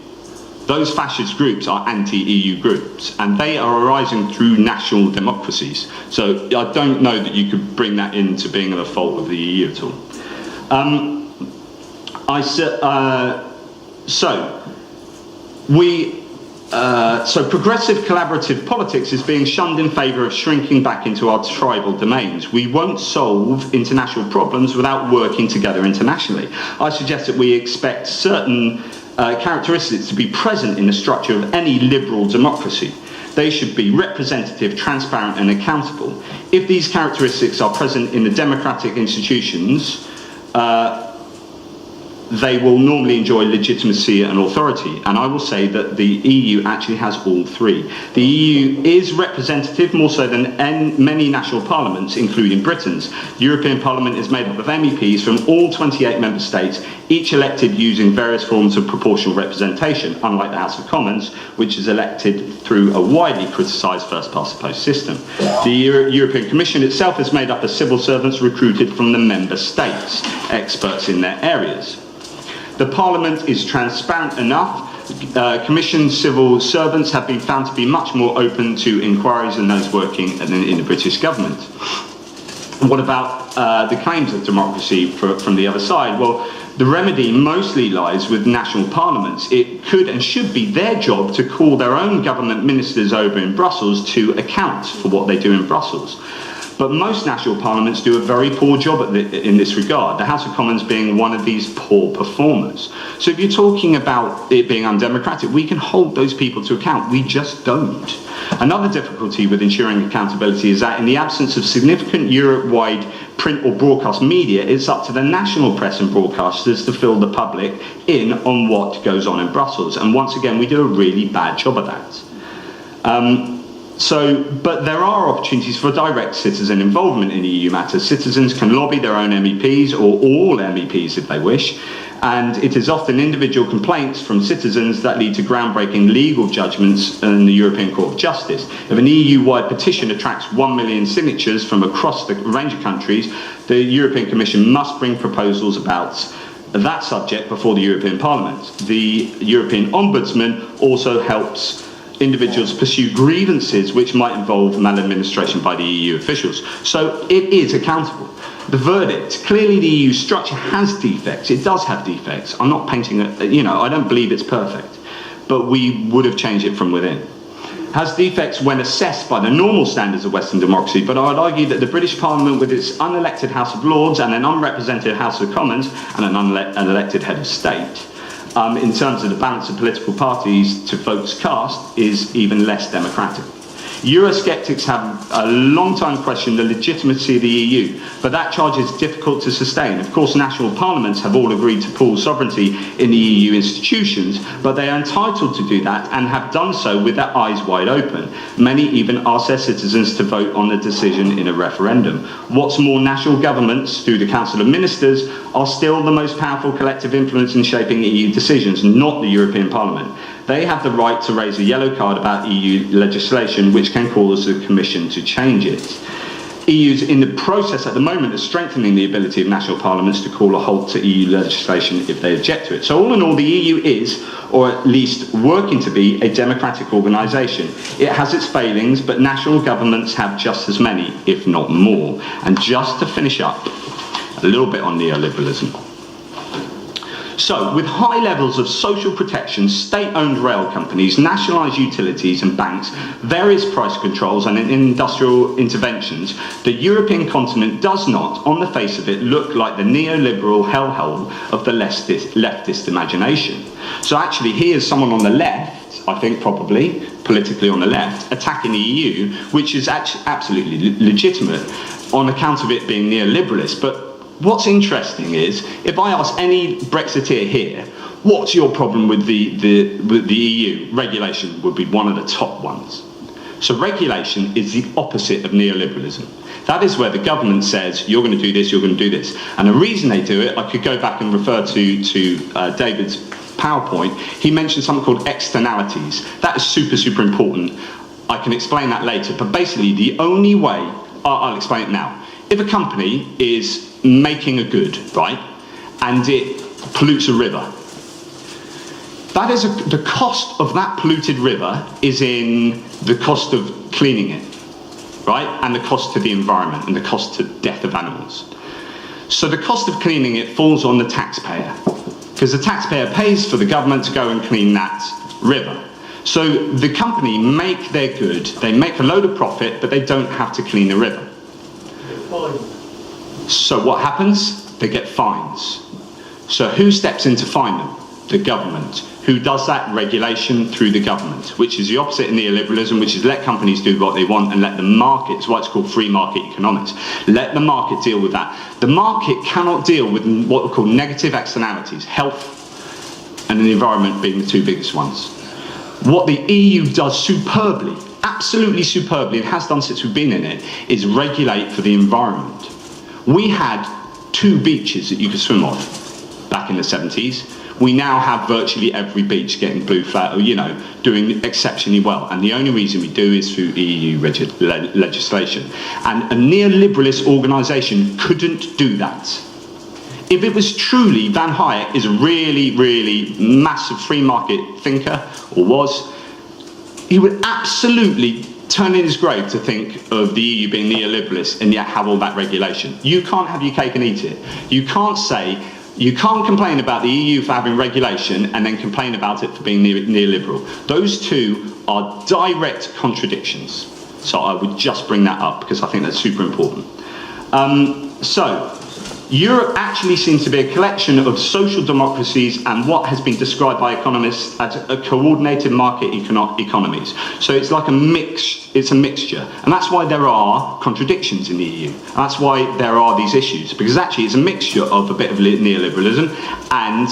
Those fascist groups are anti-EU groups, and they are arising through national democracies. So I don't know that you could bring that into being the fault of the EU at all. So progressive collaborative politics is being shunned in favour of shrinking back into our tribal domains. We won't solve international problems without working together internationally. I suggest that we expect certain characteristics to be present in the structure of any liberal democracy. They should be representative, transparent and accountable. If these characteristics are present in the democratic institutions, they will normally enjoy legitimacy and authority. And I will say that the EU actually has all three. The EU is representative more so than many national parliaments, including Britain's. The European Parliament is made up of MEPs from all 28 member states, each elected using various forms of proportional representation, unlike the House of Commons, which is elected through a widely criticised first-past-the-post system. The European Commission itself is made up of civil servants recruited from the member states, experts in their areas. The Parliament is transparent enough. Commission civil servants have been found to be much more open to inquiries than those working in the British government. What about the claims of democracy from the other side? Well, the remedy mostly lies with national parliaments. It could and should be their job to call their own government ministers over in Brussels to account for what they do in Brussels. But most national parliaments do a very poor job in this regard, the House of Commons being one of these poor performers. So if you're talking about it being undemocratic, we can hold those people to account. We just don't. Another difficulty with ensuring accountability is that in the absence of significant Europe-wide print or broadcast media, it's up to the national press and broadcasters to fill the public in on what goes on in Brussels. And once again, we do a really bad job of that. But there are opportunities for direct citizen involvement in EU matters. Citizens can lobby their own MEPs or all MEPs if they wish, and it is often individual complaints from citizens that lead to groundbreaking legal judgments in the European Court of Justice. If an EU-wide petition attracts 1 million signatures from across the range of countries, the European Commission must bring proposals about that subject before the European Parliament. The European Ombudsman also helps individuals pursue grievances which might involve maladministration by the EU officials. So it is accountable. The verdict, clearly the EU structure has defects. It does have defects. I'm not painting it, I don't believe it's perfect, but we would have changed it from within. Has defects when assessed by the normal standards of Western democracy, but I would argue that the British Parliament, with its unelected House of Lords and an unrepresented House of Commons and an unelected head of state, in terms of the balance of political parties to votes cast, is even less democratic. Eurosceptics have a long time questioned the legitimacy of the EU, but that charge is difficult to sustain. Of course, national parliaments have all agreed to pool sovereignty in the EU institutions, but they are entitled to do that and have done so with their eyes wide open. Many even ask their citizens to vote on the decision in a referendum. What's more, national governments, through the Council of Ministers, are still the most powerful collective influence in shaping EU decisions, not the European Parliament. They have the right to raise a yellow card about EU legislation, which can cause the Commission to change it. EU's in the process at the moment of strengthening the ability of national parliaments to call a halt to EU legislation if they object to it. So all in all, the EU is, or at least working to be, a democratic organisation. It has its failings, but national governments have just as many, if not more. And just to finish up, a little bit on neoliberalism. So, with high levels of social protection, state-owned rail companies, nationalised utilities and banks, various price controls and industrial interventions, the European continent does not, on the face of it, look like the neoliberal hellhole of the leftist imagination. So actually, here's someone on the left, I think probably, politically on the left, attacking the EU, which is actually absolutely legitimate on account of it being neoliberalist. But what's interesting is, if I ask any Brexiteer here, what's your problem with the EU? Regulation would be one of the top ones. So regulation is the opposite of neoliberalism. That is where the government says, you're going to do this, you're going to do this. And the reason they do it, I could go back and refer to David's PowerPoint. He mentioned something called externalities. That is super, super important. I can explain that later. But basically, the only way, I'll explain it now. If a company is making a good, right, and it pollutes a river, That is the cost of that polluted river is in the cost of cleaning it, right? And the cost to the environment and the cost to death of animals. So the cost of cleaning it falls on the taxpayer, because the taxpayer pays for the government to go and clean that river. So the company make their good, they make a load of profit, but they don't have to clean the river. So what happens? They get fines. So who steps in to fine them? The government. Who does that? Regulation through the government, which is the opposite in neoliberalism, which is let companies do what they want and let the market, it's why it's called free market economics, let the market deal with that. The market cannot deal with what we call negative externalities, health and the environment being the two biggest ones. What the EU does superbly, absolutely superbly, and has done since we've been in it, is regulate for the environment. We had 2 beaches that you could swim on back in the 70s. We now have virtually every beach getting blue flag, or, doing exceptionally well. And the only reason we do is through EU legislation. And a neoliberalist organisation couldn't do that. If it was truly, Van Hayek is a really, really massive free market thinker, or was, he would absolutely turn in his grave to think of the EU being neoliberalist and yet have all that regulation. You can't have your cake and eat it. You can't complain about the EU for having regulation and then complain about it for being neoliberal. Those two are direct contradictions. So I would just bring that up because I think that's super important. So Europe actually seems to be a collection of social democracies and what has been described by economists as a coordinated market economies. So it's like it's a mixture. And that's why there are contradictions in the EU. And that's why there are these issues, because actually it's a mixture of a bit of neoliberalism and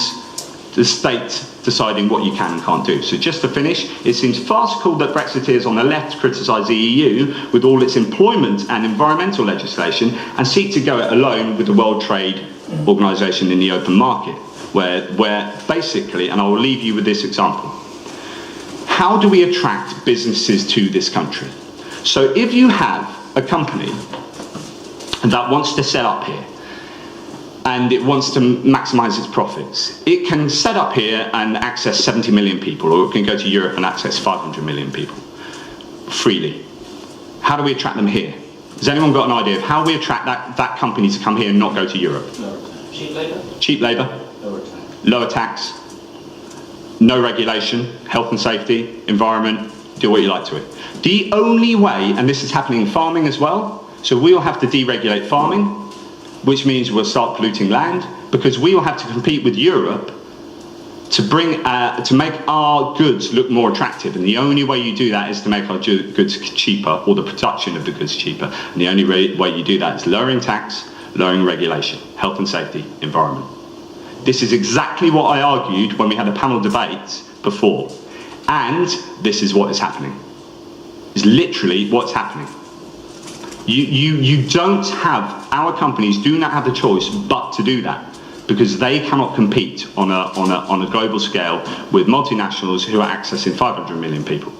the state deciding what you can and can't do. So just to finish, it seems farcical that Brexiteers on the left criticise the EU with all its employment and environmental legislation and seek to go it alone with the World Trade Organization in the open market, where basically, and I will leave you with this example, how do we attract businesses to this country? So if you have a company that wants to set up here, and it wants to maximise its profits, it can set up here and access 70 million people, or it can go to Europe and access 500 million people freely. How do we attract them here? Has anyone got an idea of how we attract that company to come here and not go to Europe? Cheap labour. Cheap labour. Lower tax. No regulation. Health and safety. Environment. Do what you like to it. The only way, and this is happening in farming as well, so we'll have to deregulate farming, which means we'll start polluting land, because we will have to compete with Europe to make our goods look more attractive. And the only way you do that is to make our goods cheaper, or the production of the goods cheaper. And the only way you do that is lowering tax, lowering regulation, health and safety, environment. This is exactly what I argued when we had a panel debate before. And this is what is happening. It's literally what's happening. You don't have, our companies do not have the choice but to do that, because they cannot compete on a global scale with multinationals who are accessing 500 million people.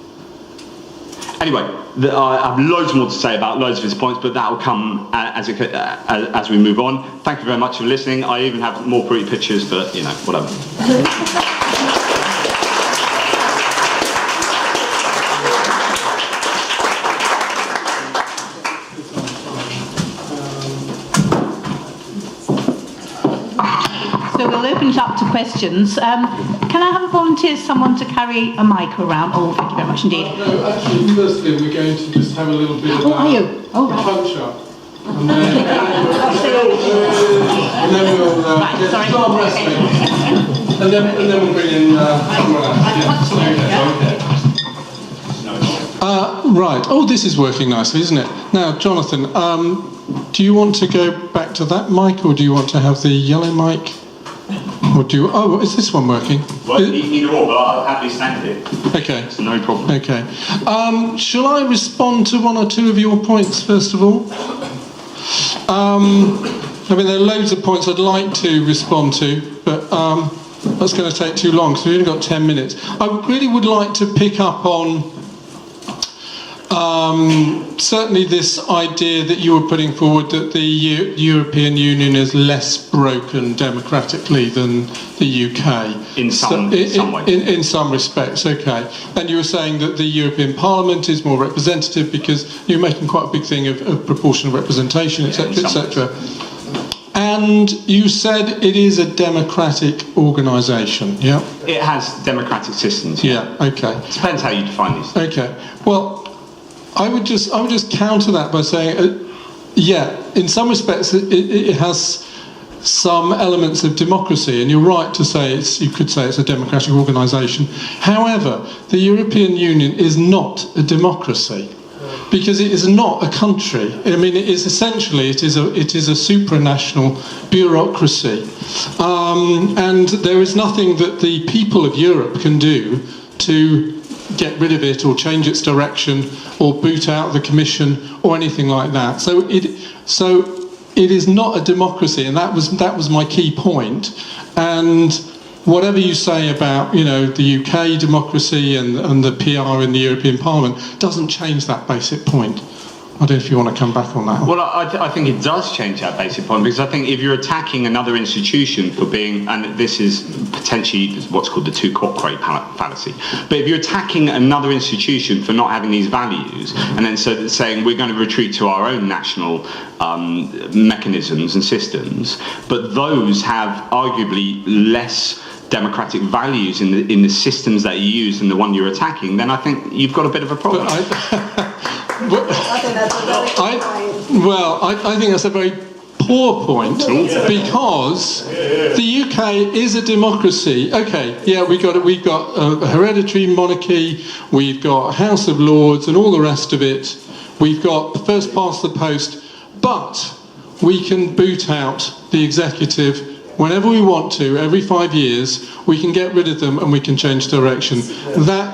Anyway, I have loads more to say about loads of his points, but that will come as we move on. Thank you very much for listening. I even have more pretty pictures, but whatever. So we'll open it up to questions. Can I have a volunteer, someone to carry a mic around? Oh, thank you very much indeed. No, actually, firstly, we're going to just have a little bit of Oh, are you? Oh, right. punch up. And then we'll Right, get sorry. arm wrestling. And then we'll bring in someone else. Right. Oh, this is working nicely, isn't it? Now, Jonathan, do you want to go back to that mic, or do you want to have the yellow mic? Or do you... Oh, is this one working? Well, either or, but I'll happily stand here. Okay. It's no problem. Okay. Shall I respond to one or two of your points, first of all? I mean, there are loads of points I'd like to respond to, but that's going to take too long, so we've only got 10 minutes. I really would like to pick up on Certainly this idea that you were putting forward that the European Union is less broken democratically than the UK. In some ways. In some respects, okay. And you were saying that the European Parliament is more representative because you're making quite a big thing of proportional representation, etc., etc. And you said it is a democratic organisation, yeah? It has democratic systems. Yeah, okay. It depends how you define these things. Okay. Well, I would just counter that by saying, yeah, in some respects it has some elements of democracy, and you're right to say you could say it's a democratic organisation. However, the European Union is not a democracy because it is not a country. I mean, it is essentially it is a supranational bureaucracy, and there is nothing that the people of Europe can do to get rid of it or change its direction or boot out the Commission or anything like that. So it is not a democracy, and that was my key point. And whatever you say about the UK democracy and the PR in the European Parliament doesn't change that basic point. I don't know if you want to come back on that. Well, I think it does change that basic point, because I think if you're attacking another institution for being, and this is potentially what's called the two cock-crate fallacy, but if you're attacking another institution for not having these values, and then saying we're going to retreat to our own national mechanisms and systems, but those have arguably less democratic values in the systems that you use than the one you're attacking, then I think you've got a bit of a problem. I think that's a very good point. I think that's a very poor point, because the UK is a democracy. Okay, yeah, we've got a hereditary monarchy, we've got House of Lords and all the rest of it. We've got the first past the post, but we can boot out the executive whenever we want to. Every 5 years we can get rid of them and we can change direction. But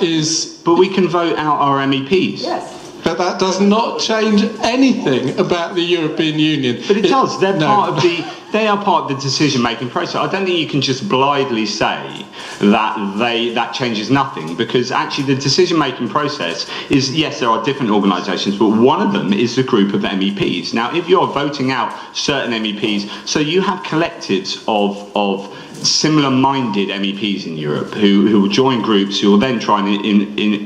we can vote out our MEPs. Yes. But that does not change anything about the European Union. But it does. They are part of the decision-making process. I don't think you can just blithely say that changes nothing, because actually the decision-making process is, yes, there are different organisations, but one of them is the group of MEPs. Now, if you're voting out certain MEPs, so you have collectives of similar-minded MEPs in Europe who will join groups who will then try and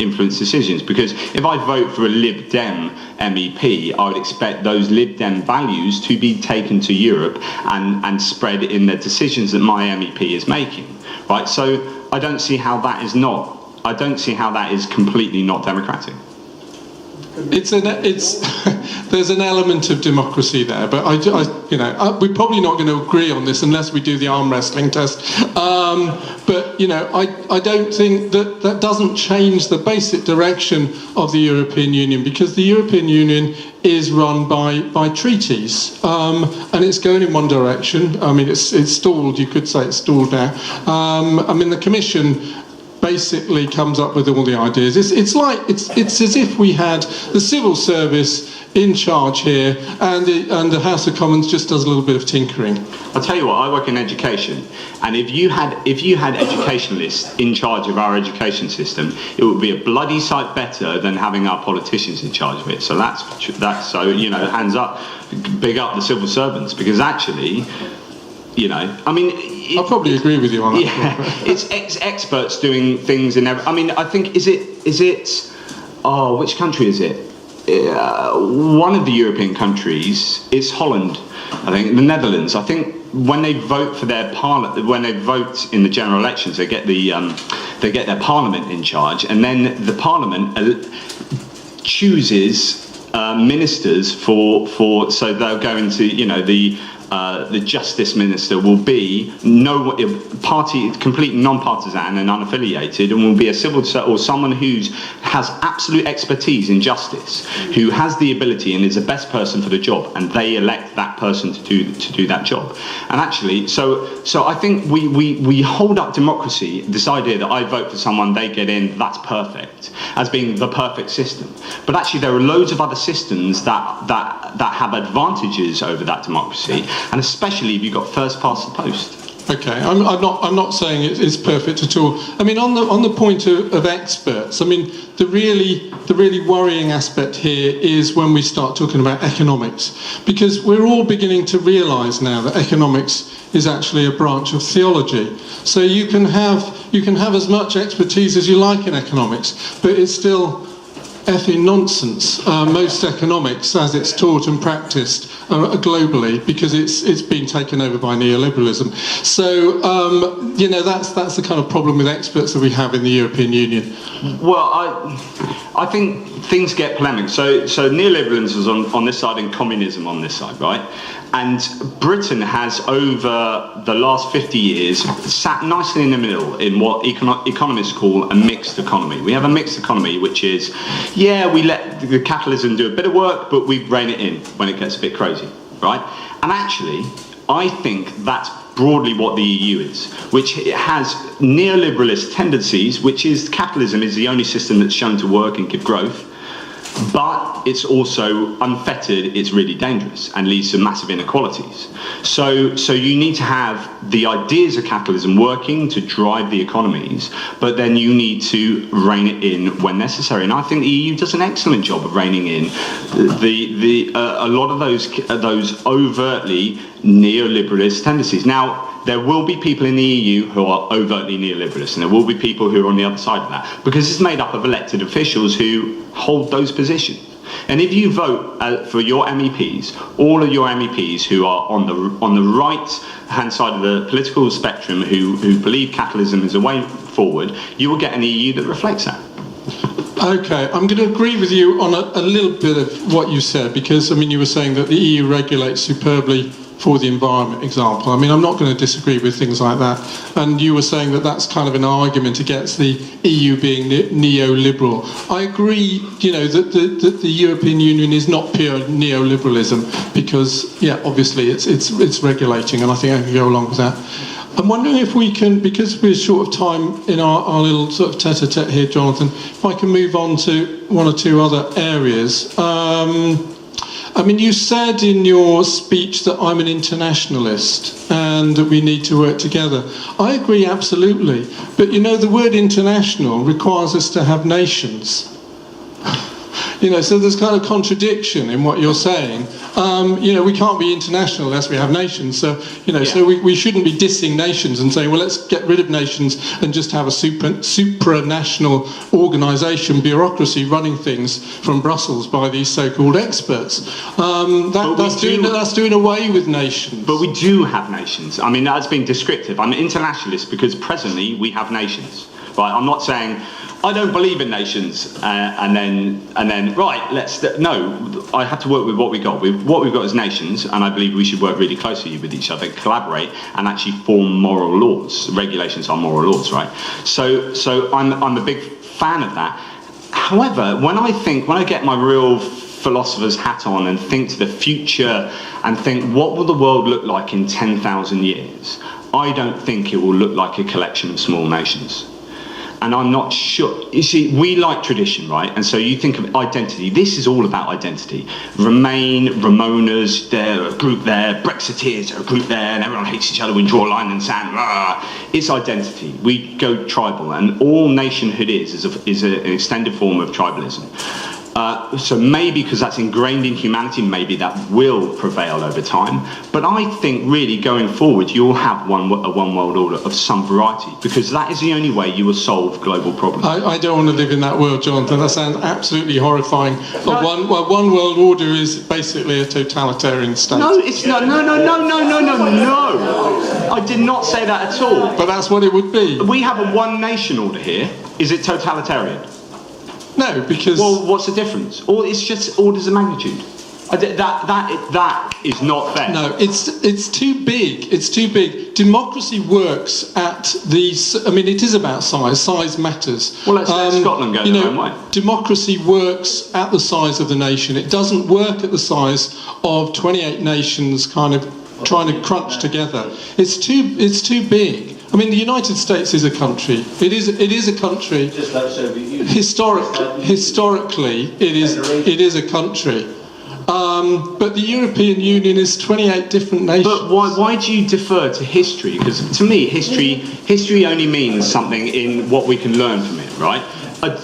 influence decisions. Because if I vote for a Lib Dem MEP, I would expect those Lib Dem values to be taken to Europe and spread in the decisions that my MEP is making. Right? So I don't see how that is completely not democratic. There's an element of democracy there, but we're probably not going to agree on this unless we do the arm wrestling test. But I don't think that doesn't change the basic direction of the European Union, because the European Union is run by treaties, and it's going in one direction. I mean, it's stalled. You could say it's stalled now. The Commission basically comes up with all the ideas. It's as if we had the civil service in charge here, and the House of Commons just does a little bit of tinkering. I'll tell you what, I work in education, and if you had educationalists in charge of our education system, it would be a bloody sight better than having our politicians in charge of it. So that's hands up, big up the civil servants, because actually, I probably agree with you on that. Yeah, it's experts doing things in every. I think which country is it? One of the European countries is Holland. I think the Netherlands. I think when they vote for their parliament, when they vote in the general elections, they get their parliament in charge, and then the parliament chooses ministers for. So they'll go into the justice minister will be completely non-partisan and unaffiliated, and will be a civil or someone who has absolute expertise in justice, who has the ability and is the best person for the job, and they elect that person to do that job. And actually, so I think we hold up democracy, this idea that I vote for someone, they get in, that's perfect, as being the perfect system. But actually, there are loads of other systems that have advantages over that democracy. And especially if you've got first past the post. Okay, I'm not saying it's perfect at all. I mean, on the point of experts, I mean, the really worrying aspect here is when we start talking about economics, because we're all beginning to realise now that economics is actually a branch of theology. So you can have as much expertise as you like in economics, but it's still effing nonsense. Most economics, as it's taught and practiced globally, because it's been taken over by neoliberalism. So that's the kind of problem with experts that we have in the European Union. Well, I think things get polemic. So neoliberalism is on this side and communism on this side, right? And Britain has, over the last 50 years, sat nicely in the middle in what economists call a mixed economy. We have a mixed economy, which is, yeah, we let the capitalism do a bit of work, but we rein it in when it gets a bit crazy, right? And actually, I think that's broadly what the EU is, which has neoliberalist tendencies, which is capitalism is the only system that's shown to work and give growth. But it's also unfettered, it's really dangerous and leads to massive inequalities. So you need to have the ideas of capitalism working to drive the economies, but then you need to rein it in when necessary. And I think the EU does an excellent job of reining in a lot of those overtly neoliberalist tendencies. Now, there will be people in the EU who are overtly neoliberalist, and there will be people who are on the other side of that, because it's made up of elected officials who hold those positions. And if you vote for your MEPs, all of your MEPs who are on the right-hand side of the political spectrum, who believe capitalism is a way forward, you will get an EU that reflects that. Okay, I'm going to agree with you on a little bit of what you said, because, I mean, you were saying that the EU regulates superbly for the environment example. I mean, I'm not going to disagree with things like that. And you were saying that that's kind of an argument against the EU being neoliberal. I agree, that the European Union is not pure neoliberalism, because, yeah, obviously it's regulating, and I think I can go along with that. I'm wondering if we can, because we're short of time in our little sort of tete-a-tete here, Jonathan, if I can move on to one or two other areas. I mean, you said in your speech that I'm an internationalist and that we need to work together. I agree absolutely. But, the word international requires us to have nations. So there's kind of contradiction in what you're saying. We can't be international unless we have nations. So, so we shouldn't be dissing nations and saying, well, let's get rid of nations and just have a supranational organisation, bureaucracy running things from Brussels by these so-called experts. That's doing away with nations. But we do have nations. I mean, that's being descriptive. I'm an internationalist because presently we have nations. Right? I'm not saying I don't believe in nations, and then right. No, I have to work with what we got. What we've got is nations, and I believe we should work really closely with each other, collaborate, and actually form moral laws. Regulations are moral laws, right? So I'm a big fan of that. However, when I get my real philosopher's hat on and think to the future and think what will the world look like in 10,000 years, I don't think it will look like a collection of small nations. And I'm not sure. You see, we like tradition, right? And so you think of identity. This is all about identity. Remain, Ramonas, they're a group there. Brexiteers are a group there, and everyone hates each other. We draw a line in the sand. Rah. It's identity. We go tribal, and all nationhood is an extended form of tribalism. So maybe because that's ingrained in humanity, maybe that will prevail over time. But I think really going forward, you'll have a one world order of some variety, because that is the only way you will solve global problems. I don't want to live in that world, Jonathan. That sounds absolutely horrifying. But one world order is basically a totalitarian state. No, it's not. No. I did not say that at all. But that's what it would be. We have a one nation order here. Is it totalitarian? No, because... Well, what's the difference? Or it's just orders of magnitude. That is not fair. No, it's too big. It's too big. Democracy works at these... I mean, it is about size. Size matters. Well, let's let Scotland go their own way. Democracy works at the size of the nation. It doesn't work at the size of 28 nations kind of trying to crunch together. It's too big. I mean, the United States is a country. It is a country. Just like Soviet Union. Historically, it is a country. But the European Union is 28 different nations. But why do you defer to history? Because to me, history only means something in what we can learn from it, right?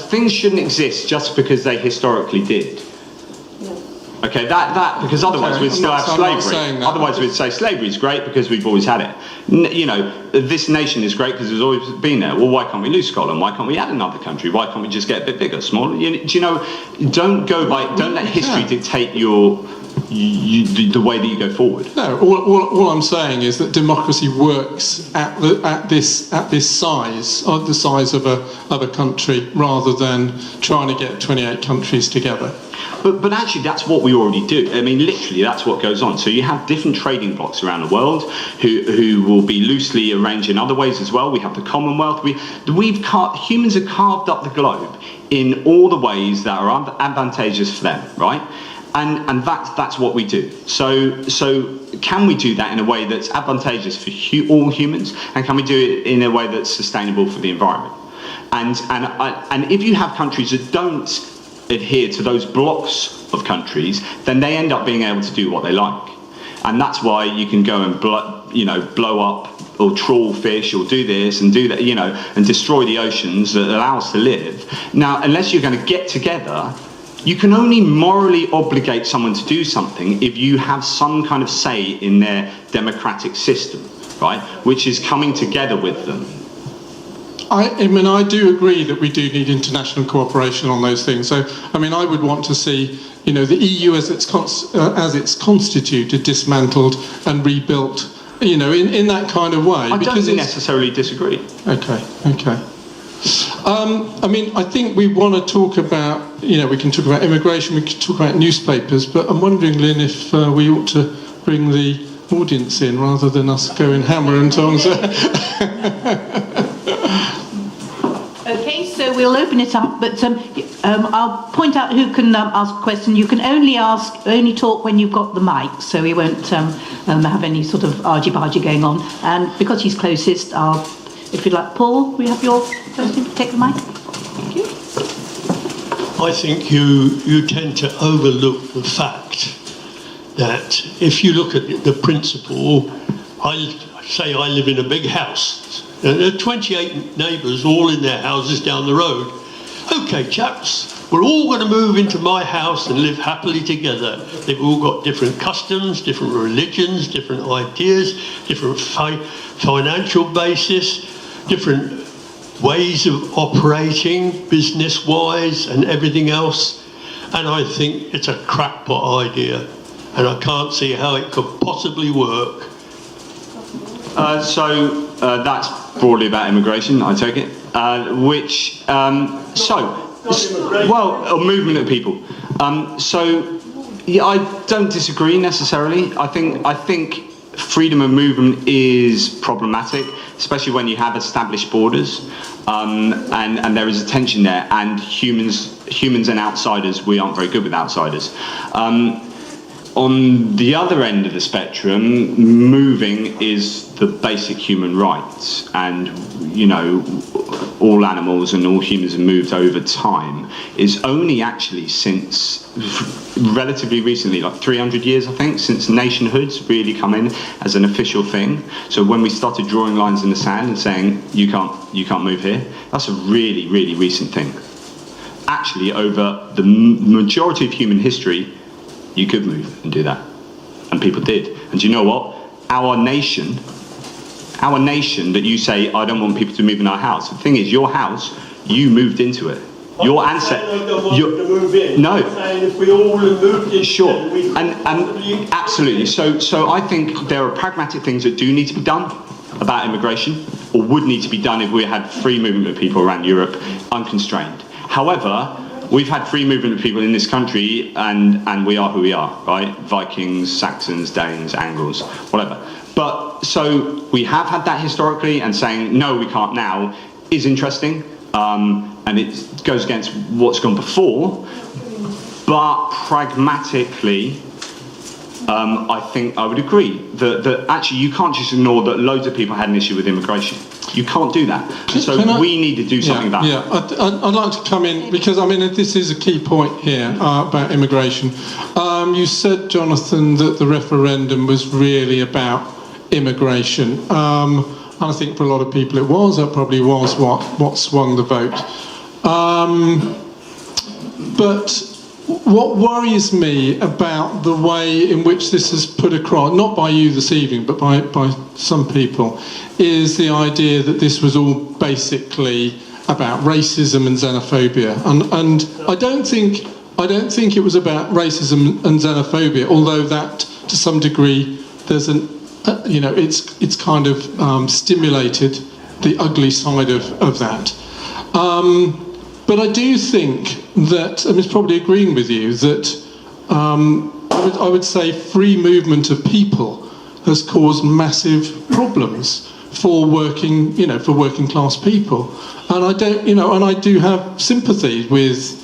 Things shouldn't exist just because they historically did. Okay, because otherwise we'd still have slavery. Otherwise we'd say slavery is great because we've always had it. You know, this nation is great because it's always been there. Well, why can't we lose Scotland? Why can't we add another country? Why can't we just get a bit bigger, smaller? Do you know? Don't let history dictate the way that you go forward. No, all I'm saying is that democracy works at this size, or the size of a country, rather than trying to get 28 countries together. But actually, that's what we already do. I mean, literally, that's what goes on. So you have different trading blocks around the world who will be loosely arranged in other ways as well. We have the Commonwealth. Humans have carved up the globe in all the ways that are advantageous for them, right? And that's what we do. So can we do that in a way that's advantageous for all humans, and can we do it in a way that's sustainable for the environment? And if you have countries that don't adhere to those blocks of countries, then they end up being able to do what they like. And that's why you can go and blow up or trawl fish or do this and do that, and destroy the oceans that allow us to live. Now, unless you're going to get together, you can only morally obligate someone to do something if you have some kind of say in their democratic system, right? Which is coming together with them. I mean, I do agree that we do need international cooperation on those things. So, I mean, I would want to see, the EU as it's constituted, dismantled and rebuilt, in that kind of way. I don't necessarily disagree. Okay. I mean, I think we want to talk about, we can talk about immigration, we can talk about newspapers, but I'm wondering, Lynn, if we ought to bring the audience in rather than us going hammer and tongs. Okay, so we'll open it up, but I'll point out who can ask a question. You can only talk when you've got the mic, so we won't have any sort of argy-bargy going on. And because he's closest, if you'd like, Paul, we have your question. Take the mic. Thank you. I think you tend to overlook the fact that if you look at the principle, I say I live in a big house. There are 28 neighbours all in their houses down the road. Okay, chaps, we're all going to move into my house and live happily together. They've all got different customs, different religions, different ideas, different financial basis, different ways of operating business-wise and everything else. And I think it's a crackpot idea. And I can't see how it could possibly work. So that's broadly about immigration, I take it. A movement of people. I don't disagree necessarily. I think freedom of movement is problematic, especially when you have established borders, and there is a tension there. And humans and outsiders, we aren't very good with outsiders. On the other end of the spectrum, moving is the basic human rights, and all animals and all humans have moved over time. Is only actually since relatively recently, like 300 years, I think, since nationhood's really come in as an official thing. So when we started drawing lines in the sand and saying you can't move here, that's a really, really recent thing. Actually, over the majority of human history, you could move and do that, and people did. And do you know what? Our nation that you say, I don't want people to move in our house. The thing is, your house, you moved into it. Your ancestors. No. If we all moved in, sure. And absolutely. So I think there are pragmatic things that do need to be done about immigration, or would need to be done if we had free movement of people around Europe, unconstrained. However, we've had free movement of people in this country, and we are who we are, right? Vikings, Saxons, Danes, Angles, whatever. But so we have had that historically, and saying no, we can't now is interesting, and it goes against what's gone before. But pragmatically, I think I would agree that actually you can't just ignore that loads of people had an issue with immigration. You can't do that. We need to do something about it. I'd like to come in, because I mean this is a key point here about immigration. You said, Jonathan, that the referendum was really about immigration. And I think for a lot of people it was. That probably was what swung the vote. But what worries me about the way in which this is put across, not by you this evening, but by some people, is the idea that this was all basically about racism and xenophobia. And I don't think it was about racism and xenophobia, although that to some degree there's it's kind of stimulated the ugly side of that. But I do think that, and it's probably agreeing with you, that I would say free movement of people has caused massive problems for working class people. And I don't, and I do have sympathy with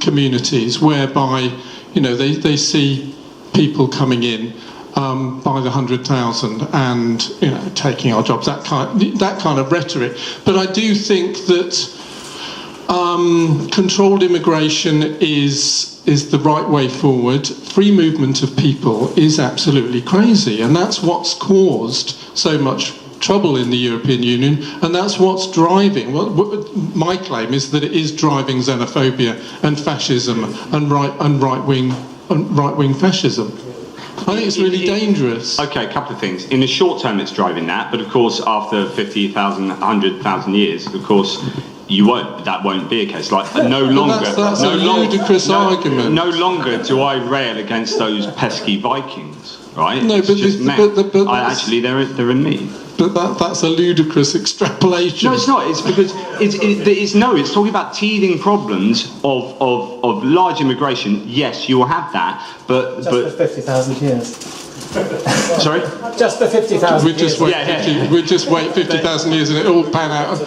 communities whereby, they see people coming in by the 100,000 and taking our jobs, that kind of rhetoric. But I do think that controlled immigration is the right way forward. Free movement of people is absolutely crazy, and that's what's caused so much trouble in the European Union, and that's what's driving. My claim is that it is driving xenophobia and fascism and right-wing fascism. I think it's really dangerous. Okay, a couple of things. In the short term, it's driving that, but of course, after 50,000, 100,000 years, of course, that won't be a case. Like no longer. That's a ludicrous argument. No longer do I rail against those pesky Vikings, right? No, it's actually they're in me. But that's a ludicrous extrapolation. No, it's not. It's because it's talking about teething problems of large immigration. Yes, you will have that, but just for 50,000 years. Sorry? Just for 50,000 years. We'd just wait 50,000 years and it all pan out.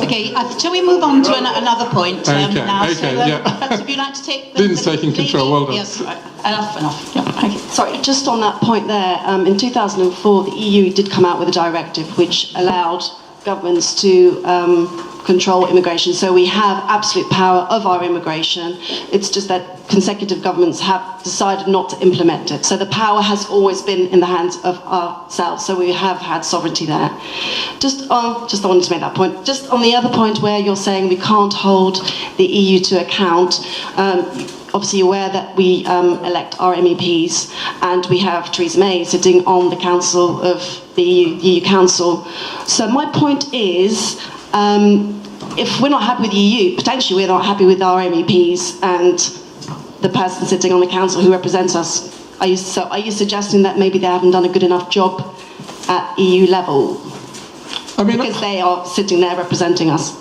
Okay, shall we move on to another point now? Perhaps if you'd like to take Lynn's taking control, well done. Yes, right. Enough. Yeah, okay. Sorry, just on that point there, in 2004 the EU did come out with a directive which allowed governments to control immigration. So we have absolute power of our immigration. It's just that consecutive governments have decided not to implement it. So the power has always been in the hands of ourselves. So we have had sovereignty there. Just I wanted to make that point. Just on the other point where you're saying we can't hold the EU to account, obviously aware that we elect our MEPs, and we have Theresa May sitting on the Council of the EU Council. So my point is, if we're not happy with the EU, potentially we're not happy with our MEPs and the person sitting on the council who represents us. Are you suggesting that maybe they haven't done a good enough job at EU level? Because they are sitting there representing us.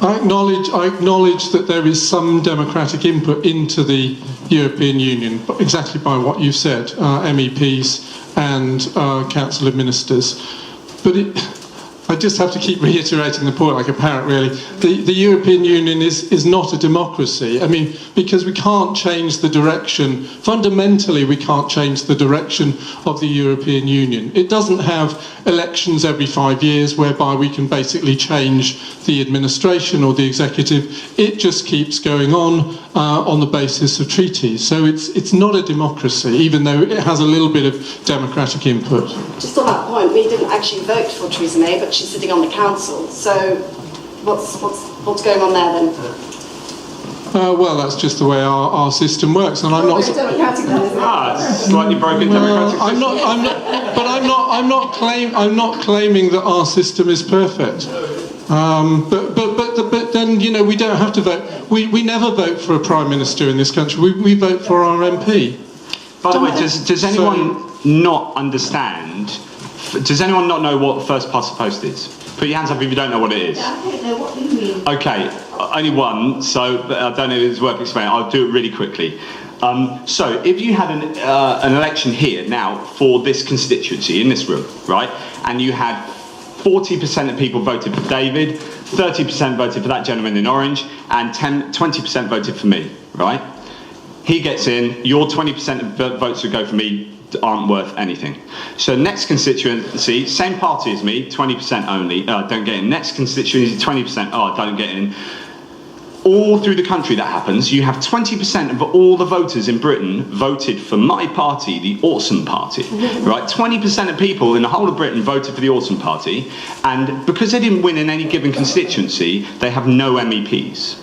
I acknowledge that there is some democratic input into the European Union, exactly by what you've said, MEPs and Council of Ministers. But I just have to keep reiterating the point like a parrot, really. The European Union is not a democracy. Because we can't change the direction. Fundamentally, we can't change the direction of the European Union. It doesn't have elections every 5 years whereby we can basically change the administration or the executive. It just keeps going on the basis of treaties. So it's not a democracy, even though it has a little bit of democratic input. Just on that point, we didn't actually vote for Theresa May, but she's sitting on the council. So what's going on there then? Well, that's just the way our system works, and I'm not. Democratic then, isn't it? Slightly broken democratic system. I'm not claiming that our system is perfect. But then we don't have to vote. We never vote for a prime minister in this country. We vote for our MP. By the way, does anyone not understand? Does anyone not know what first past the post is? Put your hands up if you don't know what it is. I don't know what you mean. Okay, only one, so I don't know if it's worth explaining. I'll do it really quickly. So if you had an election here now for this constituency in this room, right, and you had 40% of people voted for David, 30% voted for that gentleman in orange, and 20% voted for me, right? He gets in, your 20% of votes that go for me aren't worth anything. So next constituency, same party as me, 20% only, don't get in. Next constituency, 20%, don't get in. all through the country that happens. You have 20% of all the voters in Britain voted for my party, the Awesome Party, right? 20% of people in the whole of Britain voted for the Awesome Party, and because they didn't win in any given constituency, they have no MEPs.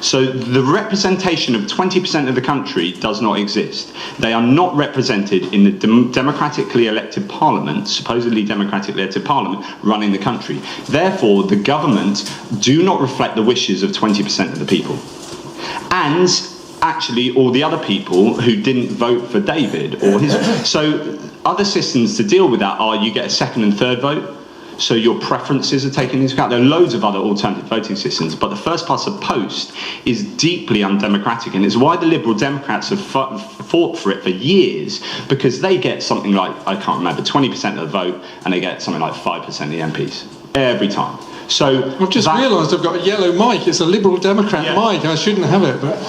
So the representation of 20% of the country does not exist. They are not represented in the democratically elected parliament, supposedly democratically elected parliament, running the country. Therefore, the government do not reflect the wishes of 20% of the people. And actually all the other people who didn't vote for David or his... So other systems to deal with that are you get a second and third vote. So your preferences are taken into account. There are loads of other alternative voting systems, but the first past the post is deeply undemocratic, and it's why the Liberal Democrats have fought for it for years, because they get something like, I can't remember, 20% of the vote, and they get something like 5% of the MPs every time. So I've just realised I've got a yellow mic. It's a Liberal Democrat mic. I shouldn't have it, but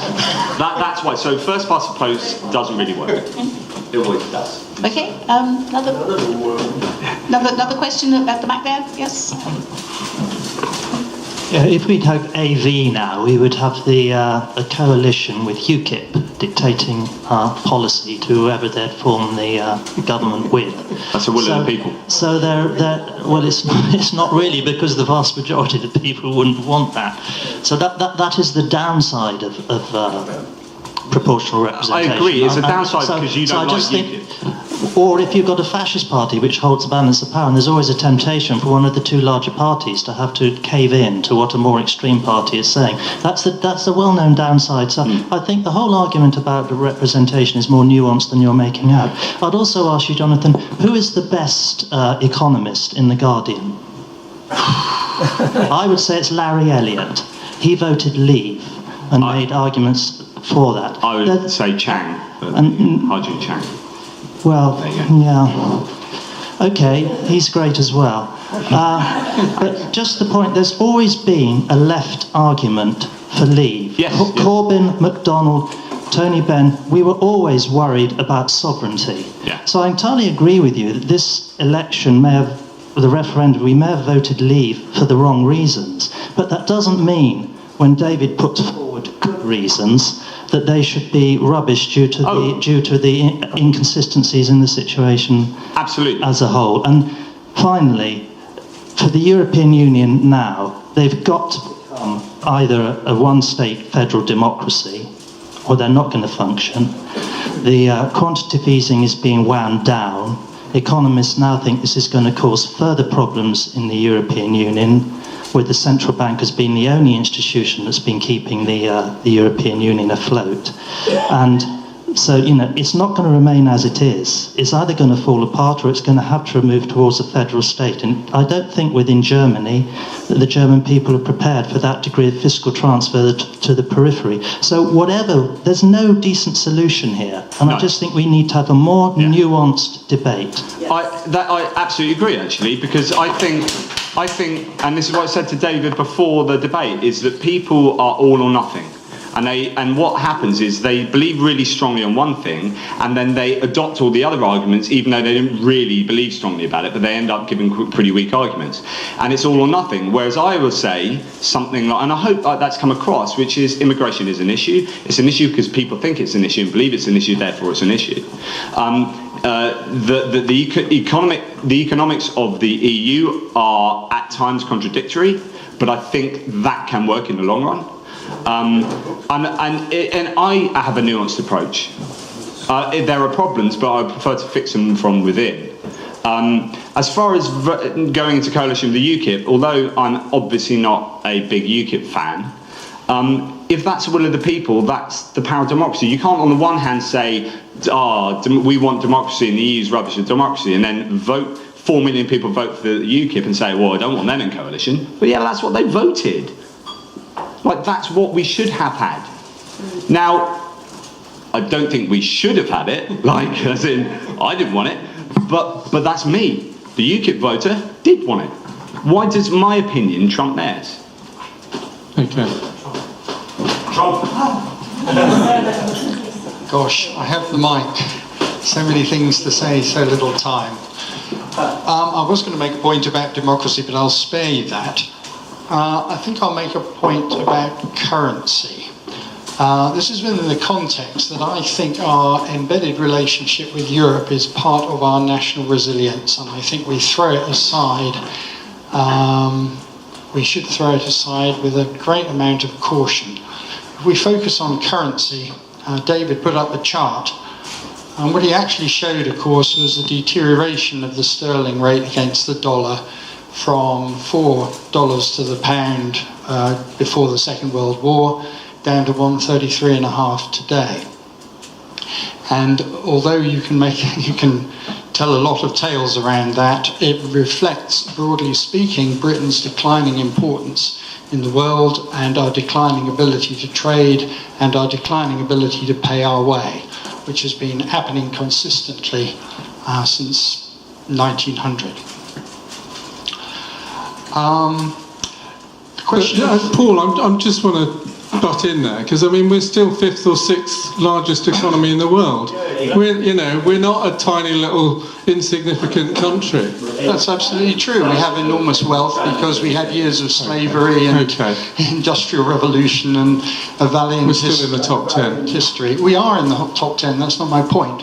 that's why. So first past the post doesn't really work. It always does. Okay, another question at the back there, yes? Yeah, if we'd have AV now, we would have a coalition with UKIP dictating our policy to whoever they'd form the government with. That's the will of the people. So well, it's not really, because the vast majority of the people wouldn't want that. So that is the downside of proportional representation. I agree, it's a downside because you don't like UKIP. Or if you've got a fascist party which holds the balance of power, and there's always a temptation for one of the two larger parties to have to cave in to what a more extreme party is saying. That's the well-known downside. So I think the whole argument about the representation is more nuanced than you're making out. I'd also ask you, Jonathan, who is the best economist in The Guardian? I would say it's Larry Elliott. He voted Leave and made arguments for that. I would say Chang, Arjun Chang. Well, yeah. Okay, he's great as well. But just the point, there's always been a left argument for Leave. Yes, Corbyn, MacDonald, Tony Benn, we were always worried about sovereignty. Yeah. So I entirely agree with you that this election the referendum, we may have voted Leave for the wrong reasons. But that doesn't mean, when David puts forward good reasons, that they should be rubbish due to the inconsistencies in the situation as a whole. And finally, for the European Union now, they've got to become either a one-state federal democracy, or they're not going to function. The quantitative easing is being wound down. Economists now think this is going to cause further problems in the European Union, with the central bank as being the only institution that's been keeping the European Union afloat. And so, it's not going to remain as it is. It's either going to fall apart or it's going to have to move towards a federal state. And I don't think within Germany that the German people are prepared for that degree of fiscal transfer to the periphery. So there's no decent solution here. And I just think we need to have a more nuanced debate. I absolutely agree, actually, because I think, and this is what I said to David before the debate, is that people are all or nothing. And what happens is they believe really strongly on one thing, and then they adopt all the other arguments, even though they didn't really believe strongly about it, but they end up giving pretty weak arguments. And it's all or nothing. Whereas I will say something like, and I hope that's come across, which is immigration is an issue. It's an issue because people think it's an issue and believe it's an issue, therefore it's an issue. The economics of the EU are at times contradictory, but I think that can work in the long run. And I have a nuanced approach. There are problems, but I prefer to fix them from within. As far as going into coalition with the UKIP, although I'm obviously not a big UKIP fan, if that's the will of the people, that's the power of democracy. You can't on the one hand say, we want democracy and the EU's rubbish of democracy, and then 4 million people vote for the UKIP and say, well, I don't want them in coalition. But yeah, that's what they voted. That's what we should have had. Now, I don't think we should have had it, as in, I didn't want it, but that's me. The UKIP voter did want it. Why does my opinion trump theirs? Okay. Trump. Gosh, I have the mic. So many things to say, so little time. I was going to make a point about democracy, but I'll spare you that. I think I'll make a point about currency. This is within the context that I think our embedded relationship with Europe is part of our national resilience, and I think we throw it aside. We should throw it aside with a great amount of caution. If we focus on currency, David put up a chart, and what he actually showed, of course, was the deterioration of the sterling rate against the dollar from $4 to the pound before the Second World War, down to 133.5 today. And although you can tell a lot of tales around that, it reflects, broadly speaking, Britain's declining importance in the world and our declining ability to trade and our declining ability to pay our way, which has been happening consistently since 1900. Paul, I just want to butt in there, because I mean we're still 5th or 6th largest economy in the world. We're not a tiny little insignificant country. That's absolutely true. We have enormous wealth because we had years of slavery and industrial revolution and a valiant. We're still in the top 10 history. We are in the top 10. That's not my point.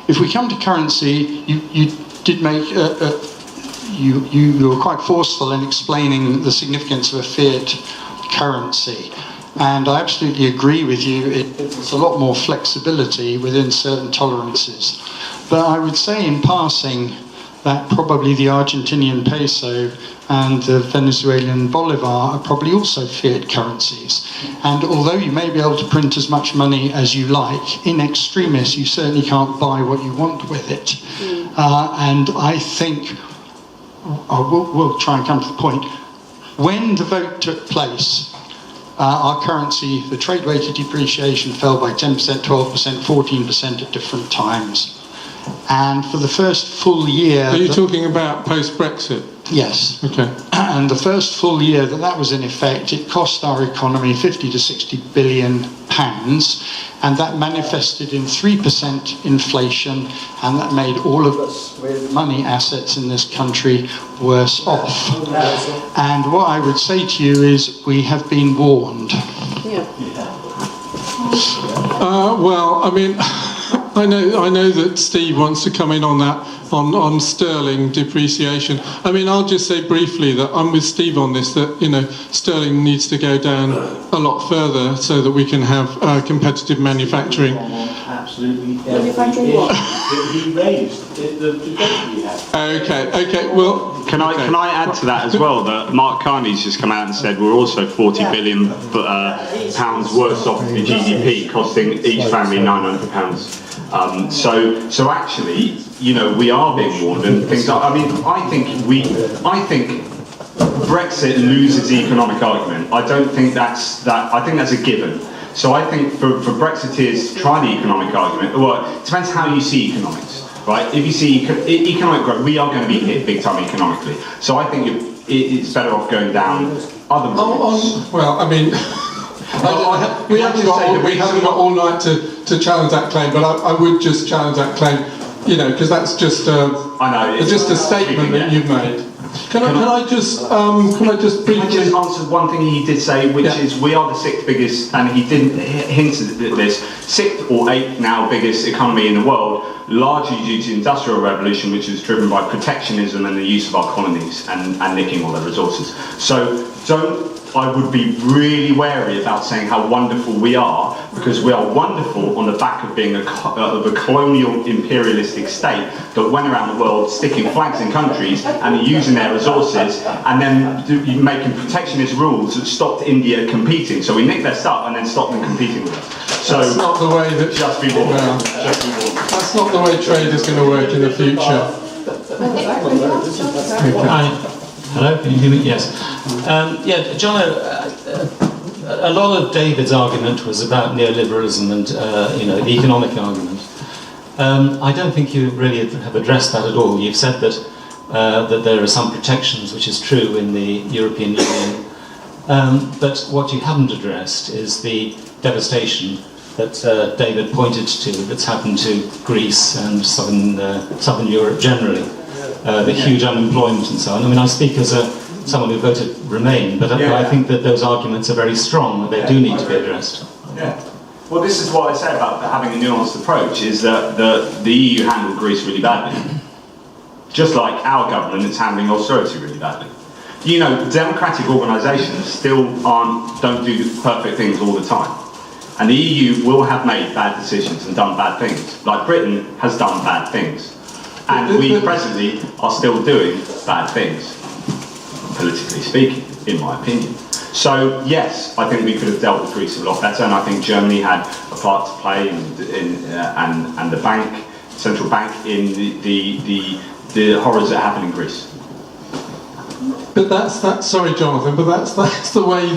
If we come to currency, you did make you were quite forceful in explaining the significance of a fiat currency. And I absolutely agree with you, it's a lot more flexibility within certain tolerances. But I would say in passing that probably the Argentinian peso and the Venezuelan bolivar are probably also fiat currencies. And although you may be able to print as much money as you like, in extremis you certainly can't buy what you want with it. And I think, we'll try and come to the point, when the vote took place, our currency, the trade-weighted depreciation fell by 10%, 12%, 14% at different times. And for the first full year... Are you talking about post-Brexit? Yes. Okay. And the first full year that was in effect, it cost our economy 50 to 60 billion pounds, and that manifested in 3% inflation, and that made all of us with money assets in this country worse off. And what I would say to you is we have been warned. Well, I mean, I know that Steve wants to come in on that, on sterling depreciation. I mean, I'll just say briefly that I'm with Steve on this, that, sterling needs to go down a lot further so that we can have competitive manufacturing. Absolutely. He raised the debate we had. Okay, well... Can I add to that as well, that Mark Carney's just come out and said we're also 40 billion pounds worse off in GDP, costing each family £900. So actually, we are being warned, and things are. I mean, I think Brexit loses the economic argument. I don't think that's that. I think that's a given. So I think for Brexiteers to try the economic argument, well, it depends how you see economics, right? If you see economic growth, we are going to be hit big time economically. So I think it's better off going down other routes. Well, I mean, we haven't got all night to challenge that claim, but I would just challenge that claim, because that's just it's just a statement that you've made. Can I just briefly... I just answered one thing he did say, which is we are the 6th biggest, and he didn't hint at this, 6th or 8th now biggest economy in the world, largely due to the Industrial Revolution, which was driven by protectionism and the use of our colonies and nicking all their resources. So I would be really wary about saying how wonderful we are, because we are wonderful on the back of being a colonial imperialistic state that went around the world sticking flags in countries and using their resources, and then making protectionist rules that stopped India competing. So we nicked their stuff and then stopped them competing with us. So that's not the way that... Just be warned. Just be warned. That's not the way trade is going to work in the future. Hi. Hello, can you hear me? Yes. John, a lot of David's argument was about neoliberalism and the economic argument. I don't think you really have addressed that at all. You've said that there are some protections, which is true in the European Union, but what you haven't addressed is the devastation that David pointed to that's happened to Greece and southern Europe generally. The huge unemployment and so on. I mean, I speak as someone who voted Remain, but I think that those arguments are very strong, and they do need to be addressed. Yeah. Well, this is what I say about having a nuanced approach, is that the EU handled Greece really badly. Just like our government is handling austerity really badly. You know, democratic organisations still don't do perfect things all the time. And the EU will have made bad decisions and done bad things. Like Britain has done bad things. And we presently are still doing bad things, politically speaking, in my opinion. So yes, I think we could have dealt with Greece a lot better, and I think Germany had a part to play and the central bank in the horrors that happened in Greece. But that's sorry, Jonathan, but that's the way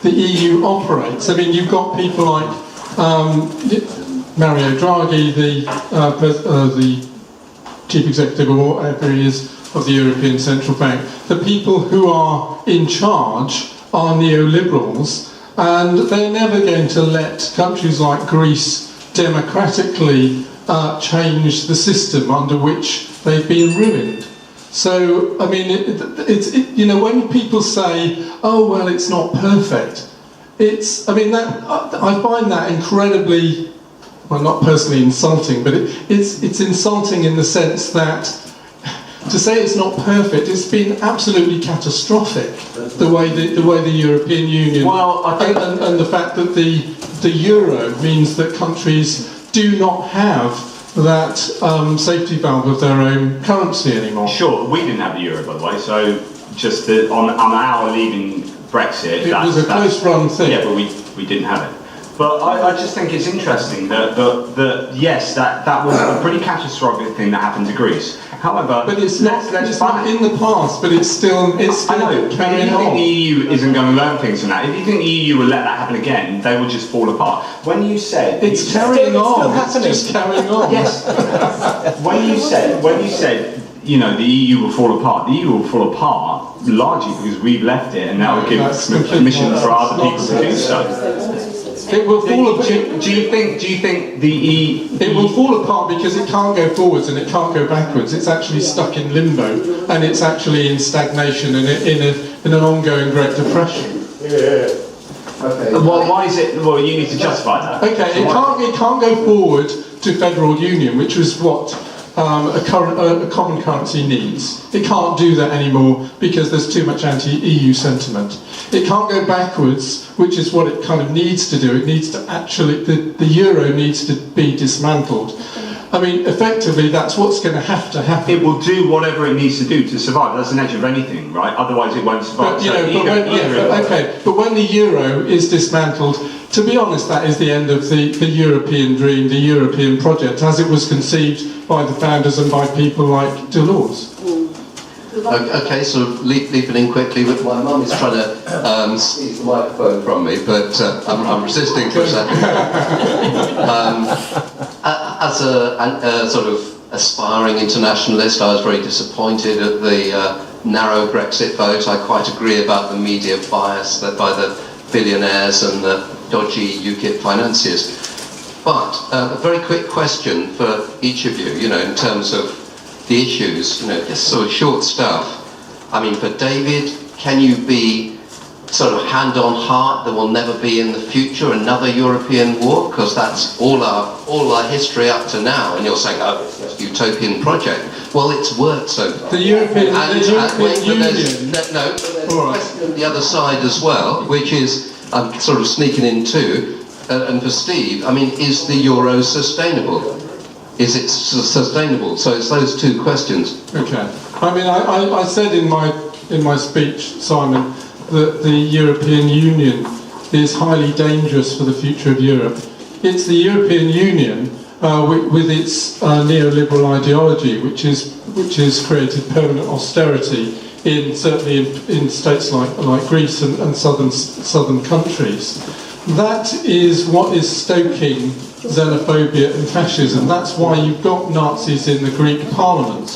the EU operates. I mean, you've got people like Mario Draghi, the chief executive or whatever he is of the European Central Bank. The people who are in charge are neoliberals, and they're never going to let countries like Greece democratically change the system under which they've been ruined. So, I mean, you know, when people say, "Oh, well, it's not perfect," I find that incredibly, well, not personally insulting, but it's insulting in the sense that to say it's not perfect, it's been absolutely catastrophic. The way the European Union, and the fact that the euro means that countries do not have that safety valve of their own currency anymore. Sure, we didn't have the euro, by the way, so just on our leaving Brexit... It was a close-run thing. Yeah, but we didn't have it. But I just think it's interesting that yes, that was a pretty catastrophic thing that happened to Greece. However, but it's not in the past, but it's still I know, but if you think the EU isn't going to learn things from that, if you think the EU will let that happen again, they will just fall apart. When you said it's carrying on, it's just carrying on. Yes. when you said you know, the EU will fall apart. The EU will fall apart largely because we've left it, and that will give permission for other people to do so. It will fall apart. Do you think the EU... It will fall apart because it can't go forwards and it can't go backwards. It's actually stuck in limbo, and it's actually in stagnation and in an ongoing Great Depression. Yeah. Okay. Why is it? Well, you need to justify that. Okay, it can't go forward to federal union, which was what a common currency needs. It can't do that anymore because there's too much anti-EU sentiment. It can't go backwards, which is what it kind of needs to do. It needs to actually, the euro needs to be dismantled. I mean, effectively, that's what's going to happen. It will do whatever it needs to do to survive. That's the nature of anything, right? Otherwise, it won't survive. But when the euro is dismantled, to be honest, that is the end of the European dream, the European project, as it was conceived by the founders and by people like Delors. Okay, so leaping in quickly, with my mum is trying to seize the microphone from me, but I'm resisting for a second. As a sort of aspiring internationalist, I was very disappointed at the narrow Brexit vote. I quite agree about the media bias that by the billionaires and the dodgy UKIP financiers. But a very quick question for each of you, you know, in terms of the issues, you know, just sort of short stuff. I mean, for David, can you be sort of hand on heart there will never be in the future another European war? Because that's all our history up to now. And you're saying, oh, it's just a utopian project. Well, it's worked so far. The European Union. There's a question on the other side as well, which is, I'm sort of sneaking in too, and for Steve, I mean, is the euro sustainable? Is it sustainable? So it's those two questions. Okay. I mean, I said in my speech, Simon, that the European Union is highly dangerous for the future of Europe. It's the European Union with its neoliberal ideology, which has created permanent austerity certainly in states like Greece and southern countries. That is what is stoking xenophobia and fascism. That's why you've got Nazis in the Greek parliament.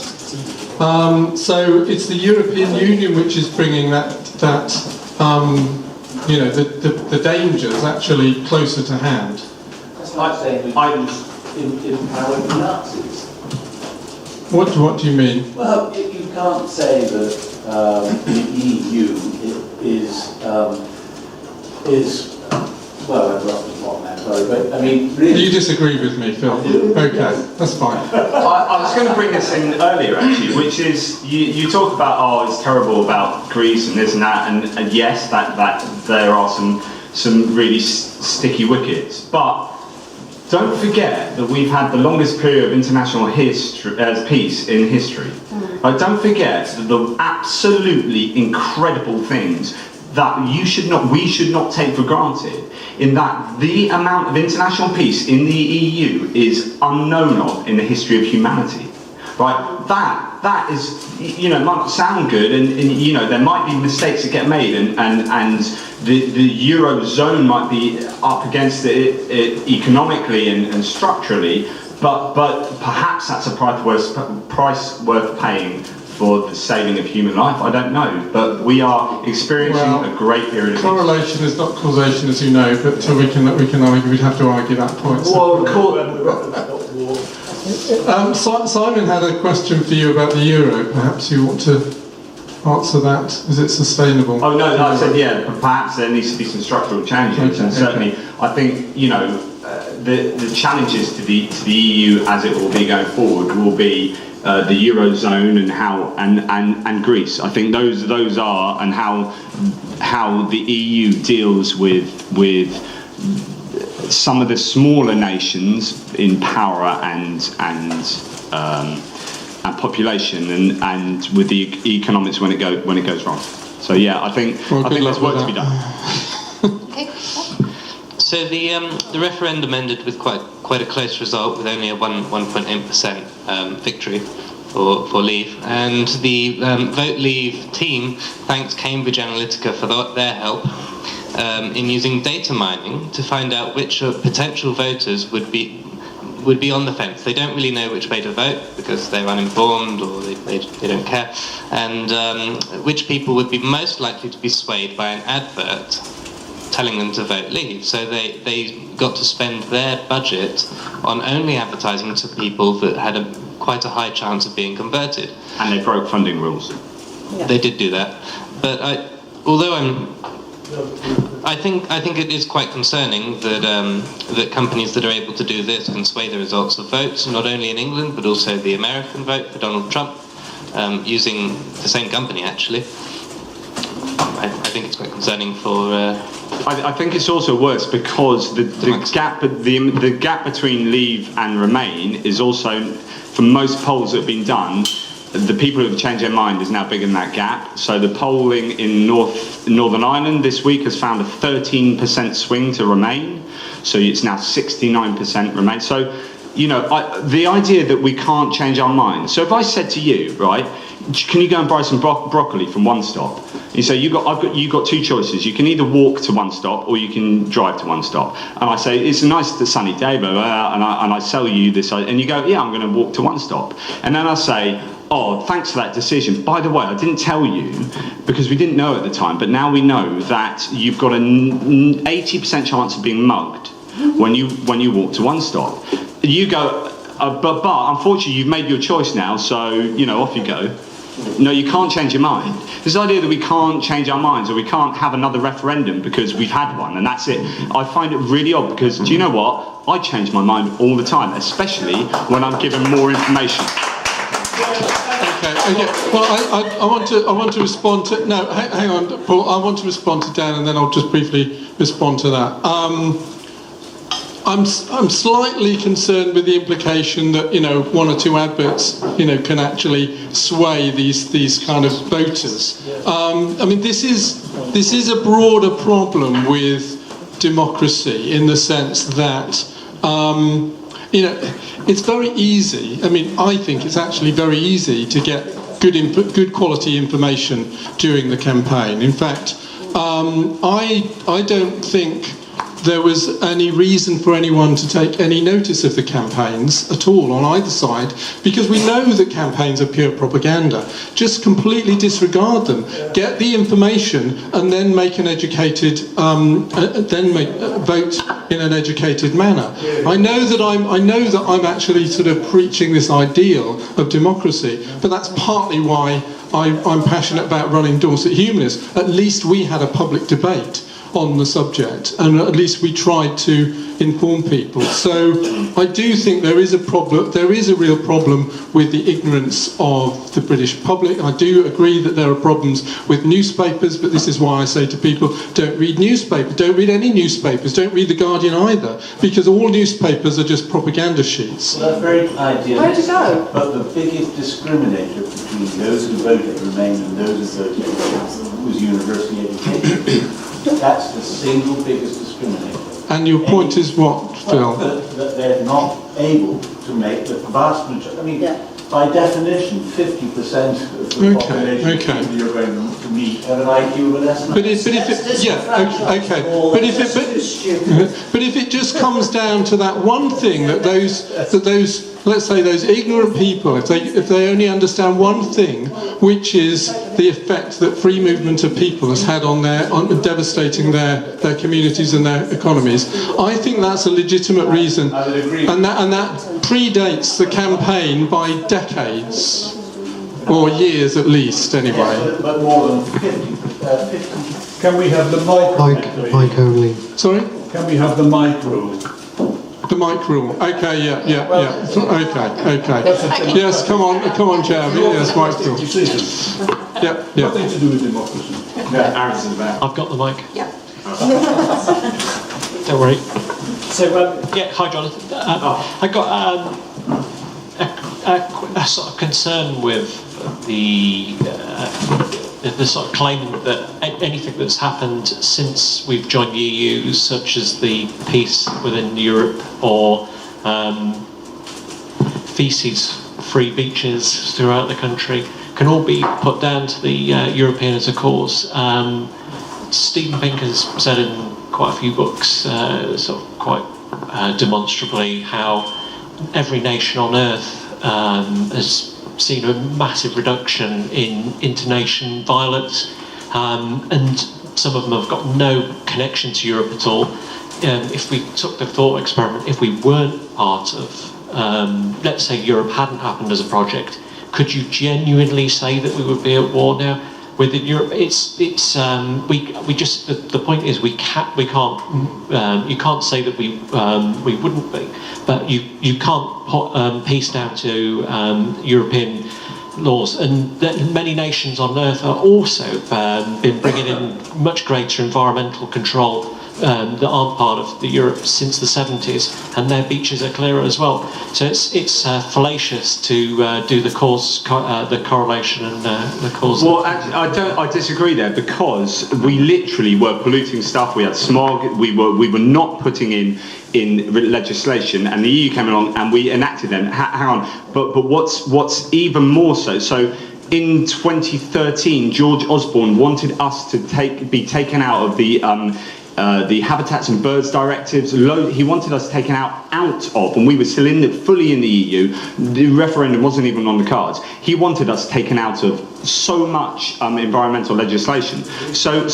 So it's the European Union which is bringing the dangers actually closer to hand. That's like saying we empowering Nazis. What do you mean? Well, you can't say that the EU is well, I've lost the plot now, sorry, but I mean, really... You disagree with me, Phil? Okay, that's fine. I was going to bring this in earlier, actually, which is, you talk about, oh, it's terrible about Greece and this and that, and yes, that there are some really sticky wickets, but don't forget that we've had the longest period of international peace in history. Don't forget the absolutely incredible things that we should not take for granted, in that the amount of international peace in the EU is unknown of in the history of humanity. Right? That is, it might not sound good, and there might be mistakes that get made, and the Eurozone might be up against it economically and structurally, but perhaps that's a price worth paying for the saving of human life. I don't know, but we are experiencing a great period of correlation is not causation, as you know, but we can argue. We'd have to argue that point. Simon had a question for you about the euro. Perhaps you want to answer that. Is it sustainable? Oh no, I said perhaps there needs to be some structural changes, and certainly I think the challenges to the EU as it will be going forward will be the Eurozone and Greece. I think those are, and how the EU deals with some of the smaller nations in power and population, and with the economics when it goes wrong. So I think there's work to be done. Okay. So the referendum ended with quite a close result, with only a 1.8% victory for Leave, and the Vote Leave team thanked Cambridge Analytica for their help in using data mining to find out which potential voters would be on the fence. They don't really know which way to vote because they're uninformed, or they don't care, and which people would be most likely to be swayed by an advert telling them to vote Leave. So they got to spend their budget on only advertising to people that had quite a high chance of being converted. And they broke funding rules. Yeah. They did do that. But I think it is quite concerning that companies that are able to do this can sway the results of votes, not only in England but also the American vote for Donald Trump, using the same company actually. I think it's quite concerning for. I think it's also worse because the gap between Leave and Remain is also, for most polls that have been done, the people who have changed their mind is now bigger than that gap. So the polling in Northern Ireland this week has found a 13% swing to Remain. So it's now 69% Remain. So, the idea that we can't change our minds. So if I said to you, right, can you go and buy some broccoli from One Stop? You say, you got two choices. You can either walk to One Stop or you can drive to One Stop. And I say, it's a nice sunny day, blah, blah, and I sell you this, and you go, yeah, I'm going to walk to One Stop. And then I say, oh, thanks for that decision. By the way, I didn't tell you because we didn't know at the time, but now we know that you've got an 80% chance of being mugged when you walk to One Stop. You go, but unfortunately you've made your choice now, so off you go. No, you can't change your mind. This idea that we can't change our minds, or we can't have another referendum because we've had one and that's it, I find it really odd, because do you know what? I change my mind all the time, especially when I'm given more information. Okay. Well, I want to respond to. No, hang on, Paul. I want to respond to Dan, and then I'll just briefly respond to that. I'm slightly concerned with the implication that one or two adverts can actually sway these kind of voters. I mean, this is a broader problem with democracy, in the sense that it's very easy. I mean, I think it's actually very easy to get good quality information during the campaign. In fact, I don't think there was any reason for anyone to take any notice of the campaigns at all on either side, because we know that campaigns are pure propaganda. Just completely disregard them, get the information, and then make an educated, vote in an educated manner. I know that I'm actually sort of preaching this ideal of democracy, but that's partly why I'm passionate about running Dorset Humanists. At least we had a public debate on the subject, and at least we tried to inform people. So I do think there is a problem, there is a real problem with the ignorance of the British public. I do agree that there are problems with newspapers, but this is why I say to people, don't read newspapers, don't read any newspapers, don't read The Guardian either, because all newspapers are just propaganda sheets. Well, that's very ideal. Where'd you go? But the biggest discriminator between those who voted Remain and those who voted Brexit was university education. That's the single biggest discriminator. And your point is what, Phil? That they're not able to make the vast majority. I mean, by definition, 50% of the population you're going to meet have an IQ of less than. But if it just comes down to that one thing, that those let's say those ignorant people, if they only understand one thing, which is the effect that free movement of people has had on devastating their communities and their economies, I think that's a legitimate reason. I would agree. And that predates the campaign by decades, or years at least, anyway. Yes, but more than 50. Can we have the mic? Mic only. Sorry? Can we have the mic rule? The mic rule. Okay, yeah. Okay. Yes, come on, Chair. Yes, mic rule. Yeah. Nothing to do with democracy. I've got the mic. Yeah. Don't worry. So, Hi, Jonathan. I got a sort of concern with the sort of claim that anything that's happened since we've joined the EU, such as the peace within Europe or feces-free beaches throughout the country, can all be put down to the European as a cause. Steven Pinker's said in quite a few books, sort of quite demonstrably, how every nation on earth has seen a massive reduction in inter-nation violence, and some of them have got no connection to Europe at all. If we took the thought experiment, if we weren't part of, let's say Europe hadn't happened as a project, could you genuinely say that we would be at war now within Europe? We just the point is we can't you can't say that we wouldn't be, but you can't put peace down to European laws, and many nations on earth are also been bringing in much greater environmental control that aren't part of the Europe since the 70s, and their beaches are clearer as well. So it's fallacious to do the correlation and the cause. Well, actually, I disagree there, because we literally were polluting stuff. We had smog. We were not putting in legislation, and the EU came along and we enacted them. Hang on, but what's even more so. In 2013, George Osborne wanted us to be taken out of the Habitats and Birds directives. He wanted us taken out of, and we were still fully in the EU. The referendum wasn't even on the cards. He wanted us taken out of so much environmental legislation. So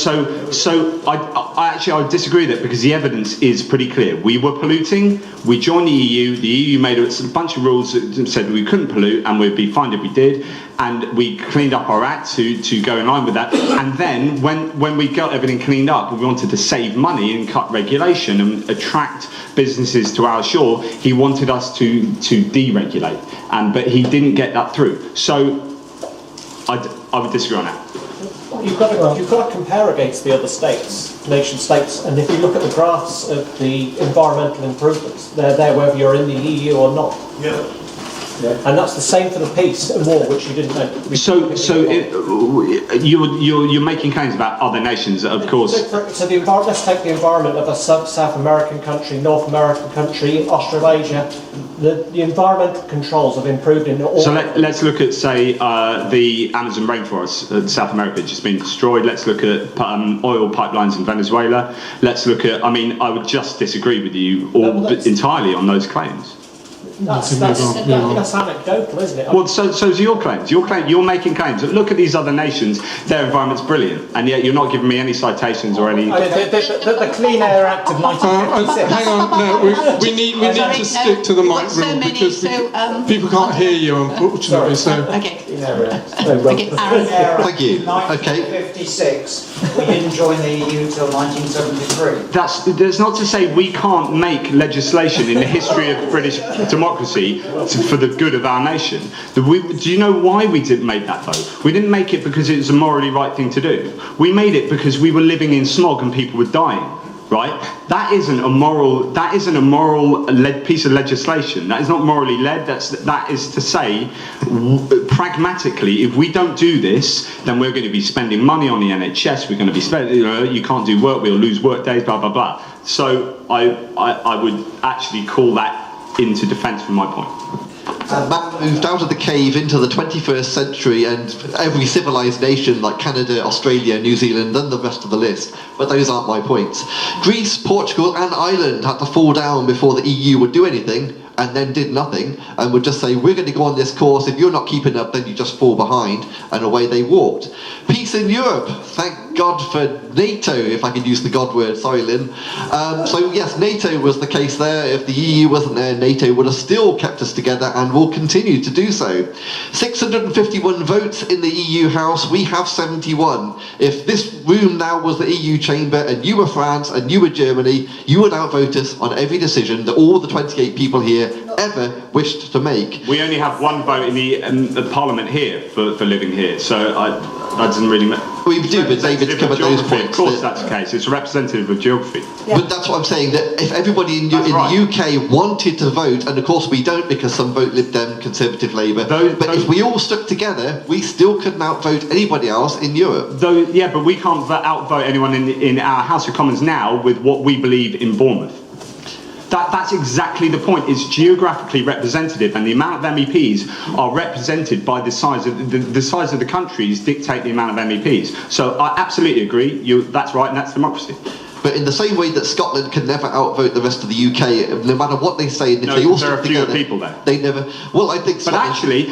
I disagree with that, because the evidence is pretty clear. We were polluting. We joined the EU. The EU made a bunch of rules that said we couldn't pollute, and we'd be fined if we did. And we cleaned up our act to go in line with that. And then when we got everything cleaned up, we wanted to save money and cut regulation and attract businesses to our shore. He wanted us to deregulate, but he didn't get that through. So I would disagree on that. You've got to compare against the other states, nation states, and if you look at the graphs of the environmental improvements, they're there whether you're in the EU or not. Yeah. And that's the same for the peace and war, which you didn't know. You're making claims about other nations, of course. So let's take the environment of a South American country, North American country, Australasia. The environmental controls have improved in all. So let's look at, say, the Amazon rainforest, South America, just been destroyed. Let's look at oil pipelines in Venezuela. Let's look at. I would just disagree with you entirely on those claims. That's anecdotal, isn't it? Well, so's your claims. You're making claims. Look at these other nations. Their environment's brilliant, and yet you're not giving me any citations or any. The Clean Air Act of 1956. Hang on, no, we need to stick to the mic rule because people can't hear you, unfortunately. Okay. Thank you. Okay. 1956. We didn't join the EU till 1973. That's not to say we can't make legislation in the history of British democracy for the good of our nation. Do you know why we didn't make that vote? We didn't make it because it was a morally right thing to do. We made it because we were living in smog and people were dying. Right? That isn't a moral piece of legislation. That is not morally led. That is to say, pragmatically, if we don't do this, then we're going to be spending money on the NHS. We're going to be spending. You can't do work. We'll lose work days. Blah blah blah. So I would actually call that into defence from my point. Man moved out of the cave into the 21st century, and every civilised nation like Canada, Australia, New Zealand, and the rest of the list. But those aren't my points. Greece, Portugal and Ireland had to fall down before the EU would do anything, and then did nothing, and would just say, we're going to go on this course, if you're not keeping up, then you just fall behind, and away they walked. Peace in Europe, thank God for NATO, if I can use the God word, sorry Lynn. So yes, NATO was the case there. If the EU wasn't there, NATO would have still kept us together, and will continue to do so. 651 votes in the EU House, we have 71. If this room now was the EU chamber, and you were France, and you were Germany, you would outvote us on every decision that all the 28 people here ever wished to make. We only have one vote in the Parliament here for living here, so that doesn't really matter. We do, but David's covered those points. Of course that's the case. It's representative of geography. Yeah. But that's what I'm saying, that if everybody in the UK wanted to vote, and of course we don't because some vote Lib Dem, Conservative, Labour, but if we all stuck together, we still couldn't outvote anybody else in Europe. Yeah, but we can't outvote anyone in our House of Commons now with what we believe in Bournemouth. That's exactly the point. It's geographically representative, and the amount of MEPs are represented by the size of the countries dictate the amount of MEPs. So I absolutely agree. That's right, and that's democracy. But in the same way that Scotland can never outvote the rest of the UK, no matter what they say, if they all there stick are fewer together, people there. They never. Well, I think. But actually,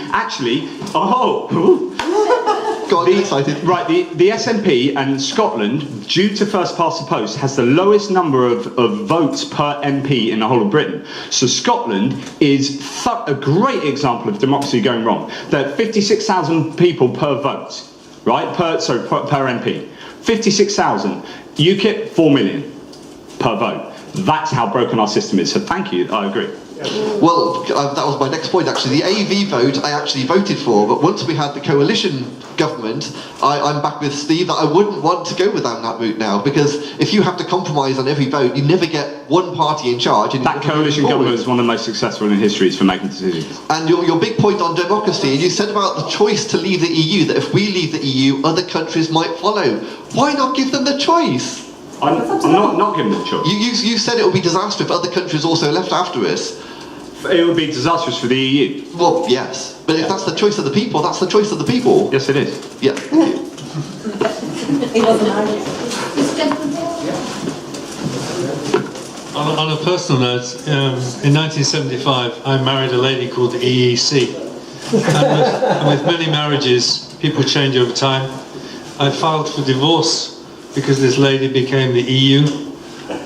Go on, excited. Right, the SNP and Scotland, due to first past the post, has the lowest number of votes per MP in the whole of Britain. So Scotland is a great example of democracy going wrong. There are 56,000 people per vote, right? Per MP. 56,000. UKIP, 4 million per vote. That's how broken our system is. So thank you, I agree. Well, that was my next point actually. The AV vote I actually voted for, but once we had the coalition government, I'm back with Steve that I wouldn't want to go down that route now, because if you have to compromise on every vote, you never get one party in charge. And that coalition government is one of the most successful in history for making decisions. And your big point on democracy, and you said about the choice to leave the EU, that if we leave the EU, other countries might follow. Why not give them the choice? I'm not giving them the choice. You said it would be disastrous if other countries also left after us. It would be disastrous for the EU. Well, yes. But if that's the choice of the people, that's the choice of the people. Yes, it is. Yeah. On a personal note, in 1975, I married a lady called the EEC. And with many marriages, people change over time. I filed for divorce because this lady became the EU.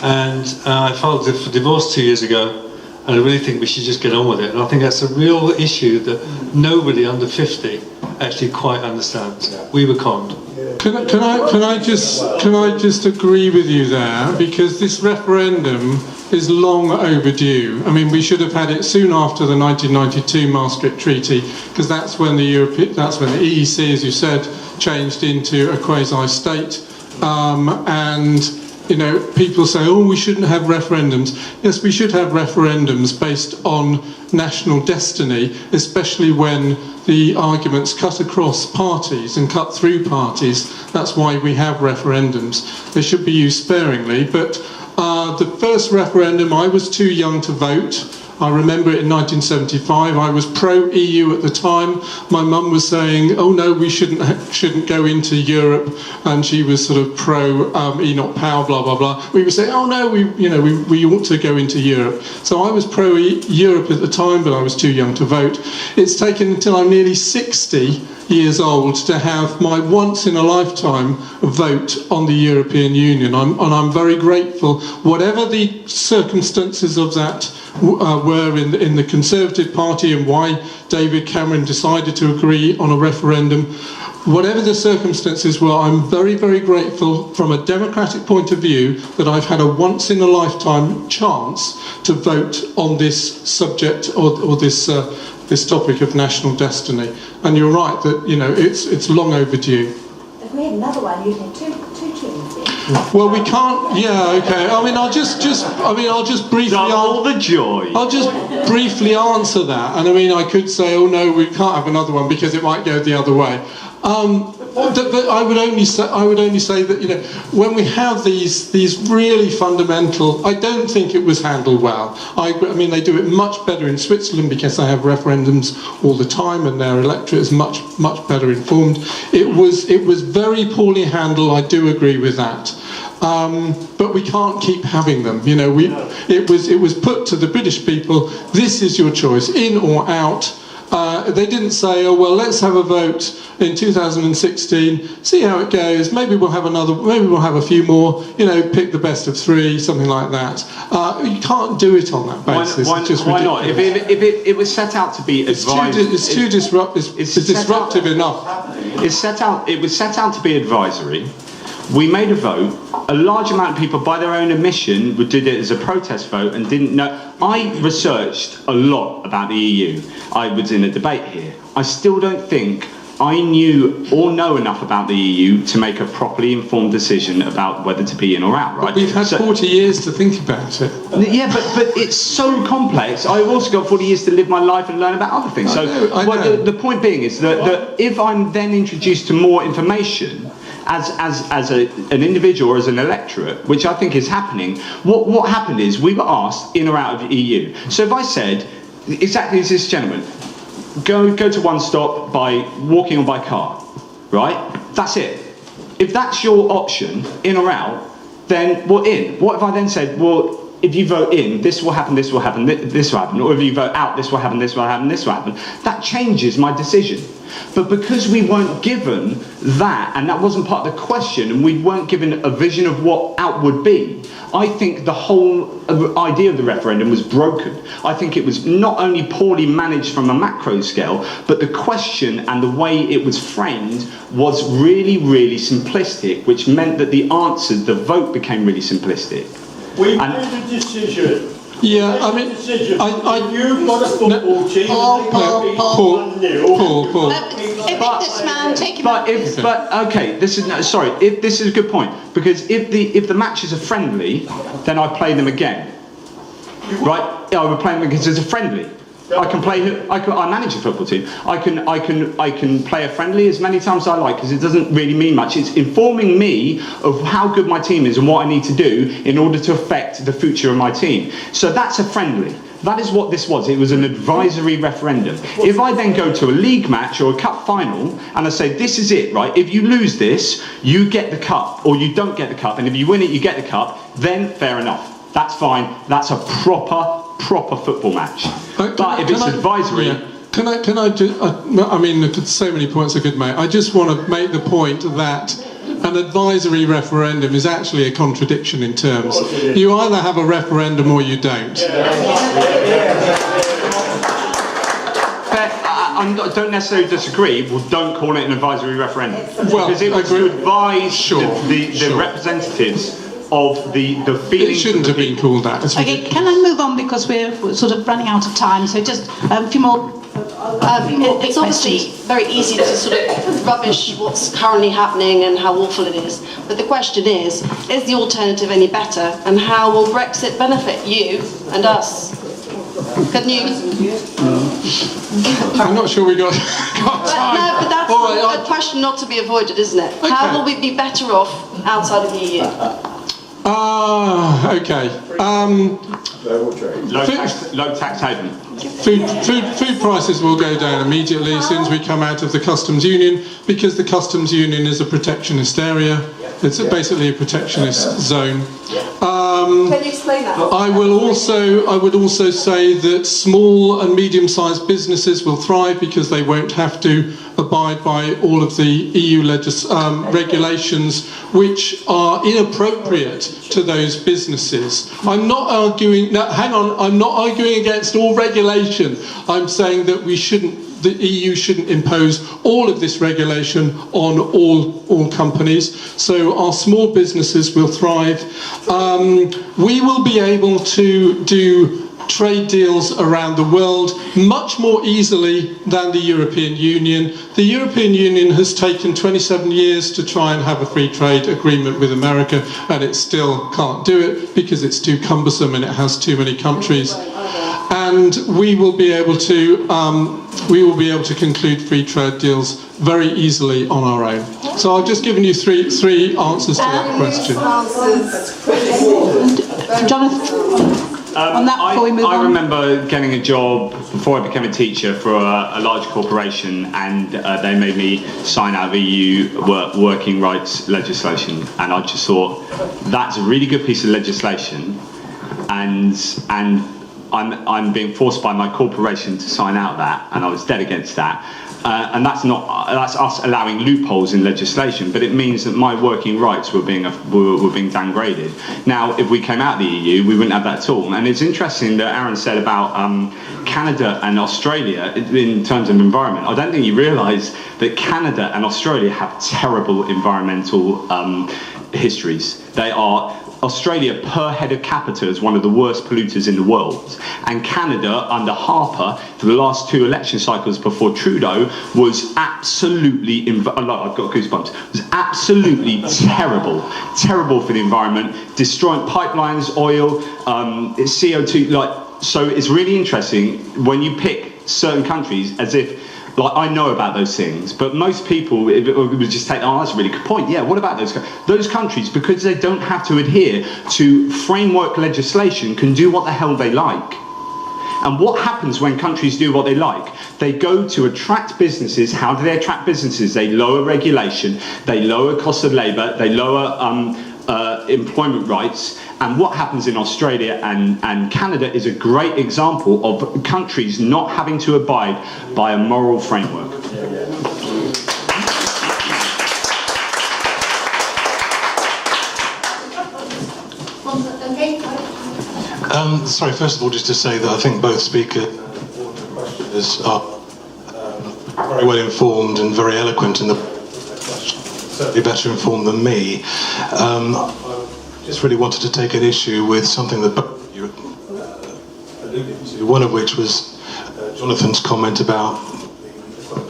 And I filed for divorce 2 years ago. And I really think we should just get on with it. And I think that's a real issue that nobody under 50 actually quite understands. We were conned. Can I just agree with you there, because this referendum is long overdue. I mean, we should have had it soon after the 1992 Maastricht Treaty, because that's when the EEC, as you said, changed into a quasi-state, and. You know, people say, oh, we shouldn't have referendums. Yes, we should have referendums based on national destiny, especially when the arguments cut across parties and cut through parties. That's why we have referendums. They should be used sparingly. But the first referendum, I was too young to vote. I remember it in 1975. I was pro-EU at the time. My mum was saying, "Oh no, we shouldn't go into Europe," and she was sort of pro-Enoch Powell, blah blah blah. We were saying, "Oh no, we ought to go into Europe." So I was pro-Europe at the time, but I was too young to vote. It's taken until I'm nearly 60 years old to have my once-in-a-lifetime vote on the European Union. I'm very grateful. Whatever the circumstances of that were in the Conservative Party and why David Cameron decided to agree on a referendum, whatever the circumstances were, I'm very, very grateful from a democratic point of view that I've had a once-in-a-lifetime chance to vote on this subject or this topic of national destiny. And you're right that it's long overdue. If we had another one, you'd have two tunes. Well, we can't. Yeah, okay. I mean, I'll just briefly. All the joy. I'll just briefly answer that, and I mean, I could say, oh no, we can't have another one because it might go the other way. But I would only say that when we have these really fundamental, I don't think it was handled well. I mean, they do it much better in Switzerland because they have referendums all the time and their electorate is much better informed. It was very poorly handled. I do agree with that. But we can't keep having them. It was put to the British people. This is your choice, in or out. They didn't say, oh well, let's have a vote in 2016, see how it goes. Maybe we'll have a few more. Pick the best of three, something like that. You can't do it on that basis. Why not? If it was set out to be advisory, it's too disruptive. It's disruptive enough. It was set out to be advisory. We made a vote. A large amount of people, by their own admission, did it as a protest vote and didn't know. I researched a lot about the EU. I was in a debate here. I still don't think I knew or know enough about the EU to make a properly informed decision about whether to be in or out, right? But we've had 40 years to think about it. Yeah, but it's so complex. I've also got 40 years to live my life and learn about other things. I know. The point being is that if I'm then introduced to more information, as an individual or as an electorate, which I think is happening, what happened is we were asked in or out of the EU. So if I said, exactly as this gentleman, go to one stop by walking or by car, right? That's it. If that's your option, in or out, then we're in. What if I then said, well, if you vote in, this will happen, this will happen, this will happen, or if you vote out, this will happen, this will happen, this will happen. That changes my decision. But because we weren't given that, and that wasn't part of the question, and we weren't given a vision of what out would be, I think the whole idea of the referendum was broken. I think it was not only poorly managed from a macro scale, but the question and the way it was framed was really, really simplistic, which meant that the answers, the vote became really simplistic. We made a decision. Yeah, I mean, you've got a football team. Paul. This is a good point, because if the matches are friendly, then I play them again, right? I would play them because it's a friendly. I manage a football team. I can play a friendly as many times as I like because it doesn't really mean much. It's informing me of how good my team is and what I need to do in order to affect the future of my team. So that's a friendly. That is what this was. It was an advisory referendum. If I then go to a league match or a cup final and I say, this is it, right? If you lose this, you get the cup, or you don't get the cup, and if you win it, you get the cup, then fair enough. That's fine. That's a proper football match. But if it's advisory... Yeah. Can I do... I mean, so many points I could make. I just want to make the point that an advisory referendum is actually a contradiction in terms. You either have a referendum or you don't. I don't necessarily disagree. Well, don't call it an advisory referendum. Well, because it was to advise the representatives of the feelings. It shouldn't have been called that. Okay, can I move on because we're sort of running out of time? So just a few more. It's obviously very easy to sort of rubbish what's currently happening and how awful it is. But the question is the alternative any better? And how will Brexit benefit you and us? Can you? I'm not sure we got time. No, but that's a question not to be avoided, isn't it? Okay. How will we be better off outside of the EU? Okay. Low tax haven. Food prices will go down immediately as soon as we come out of the customs union, because the customs union is a protectionist area. It's basically a protectionist zone. Can you explain that? I would also say that small and medium-sized businesses will thrive because they won't have to abide by all of the EU regulations which are inappropriate to those businesses. I'm not arguing. No, hang on. I'm not arguing against all regulation. I'm saying that the EU shouldn't impose all of this regulation on all companies. So our small businesses will thrive. We will be able to do trade deals around the world much more easily than the European Union. The European Union has taken 27 years to try and have a free trade agreement with America, and it still can't do it because it's too cumbersome and it has too many countries. And we will be able to conclude free trade deals very easily on our own. So I've just given you three answers to that question. Jonathan? On that, before we move on. I remember getting a job before I became a teacher for a large corporation, and they made me sign out of EU working rights legislation, and I just thought that's a really good piece of legislation, and I'm being forced by my corporation to sign out that, and I was dead against that. And that's us allowing loopholes in legislation, but it means that my working rights were being downgraded. Now, if we came out of the EU, we wouldn't have that at all. And it's interesting that Aaron said about Canada and Australia in terms of environment. I don't think you realise that Canada and Australia have terrible environmental histories. They are. Australia per head of capita is one of the worst polluters in the world, and Canada under Harper for the last two election cycles before Trudeau was absolutely I've got goosebumps, was absolutely terrible for the environment, destroying pipelines, oil, CO2, so it's really interesting when you pick certain countries as if I know about those things, but most people would just take, that's a really good point. Yeah, what about those countries? Because they don't have to adhere to framework legislation, can do what the hell they like. And what happens when countries do what they like? They go to attract businesses. How do they attract businesses? They lower regulation, they lower cost of labour, they lower employment rights. And what happens in Australia and Canada is a great example of countries not having to abide by a moral framework. Sorry, first of all, just to say that I think both speakers are very well informed and very eloquent, and certainly better informed than me. Just really wanted to take an issue with something that both of you alluded to, one of which was Jonathan's comment about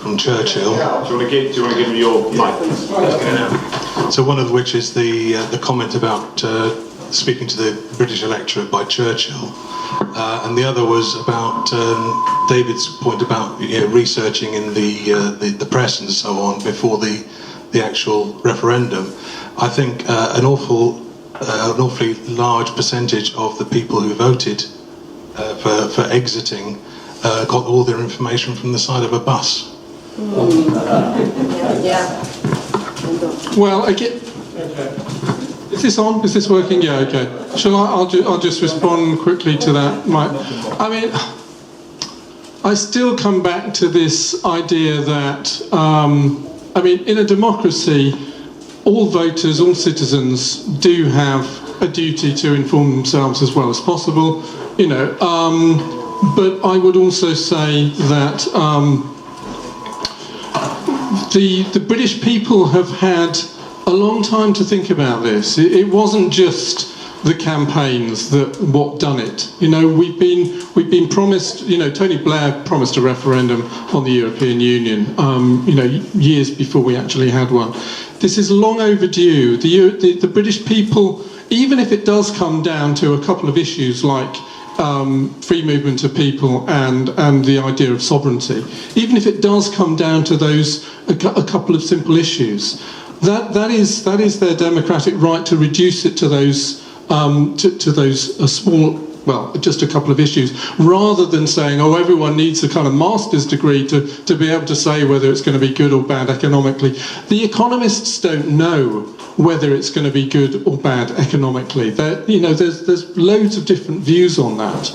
from Churchill. Do you want to give me your mic? So one of which is the comment about speaking to the British electorate by Churchill, and the other was about David's point about researching in the press and so on before the actual referendum. I think an awfully large percentage of the people who voted for exiting got all their information from the side of a bus. Well, again, is this on? Is this working? Yeah, okay. Shall I'll just respond quickly to that, Mike. I mean, I still come back to this idea that, in a democracy, all voters, all citizens do have a duty to inform themselves as well as possible, but I would also say that the British people have had a long time to think about this. It wasn't just the campaigns what done it. We've been promised. Tony Blair promised a referendum on the European Union. Years before we actually had one. This is long overdue. The British people, even if it does come down to a couple of issues like free movement of people and the idea of sovereignty, even if it does come down to those a couple of simple issues, that is their democratic right to reduce it to those small, well, just a couple of issues, rather than saying, oh, everyone needs a kind of master's degree to be able to say whether it's going to be good or bad economically. The economists don't know whether it's going to be good or bad economically. There's loads of different views on that.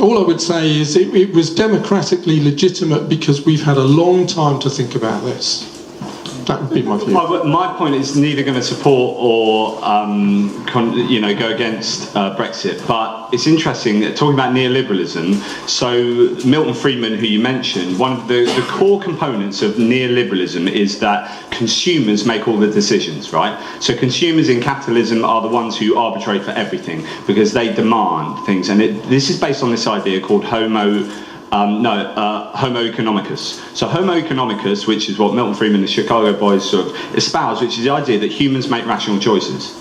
All I would say is it was democratically legitimate because we've had a long time to think about this. That would be my view. My point is neither going to support or go against Brexit, but it's interesting talking about neoliberalism. So Milton Friedman, who you mentioned, one of the core components of neoliberalism is that consumers make all the decisions, right? So consumers in capitalism are the ones who arbitrate for everything because they demand things, and this is based on this idea called Homo economicus. So Homo economicus, which is what Milton Friedman and the Chicago boys sort of espouse, which is the idea that humans make rational choices.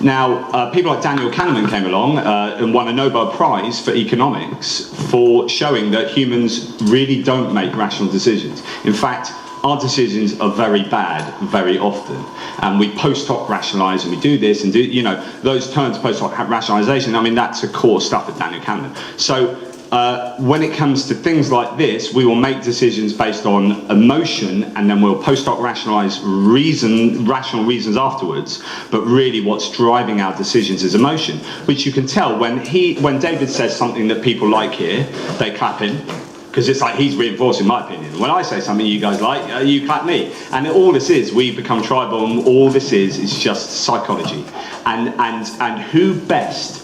Now, people like Daniel Kahneman came along and won a Nobel Prize for economics for showing that humans really don't make rational decisions. In fact, our decisions are very bad very often, and we post hoc rationalise, and we do this and do, those terms, post hoc rationalisation, I mean, that's the core stuff of Daniel Kahneman. So when it comes to things like this, we will make decisions based on emotion, and then we'll post hoc rationalise rational reasons afterwards. But really, what's driving our decisions is emotion, which you can tell when David says something that people like here, they clap him, because it's like he's reinforcing my opinion. When I say something you guys like, you clap me. And all this is, we become tribal, and all this is just psychology. And who best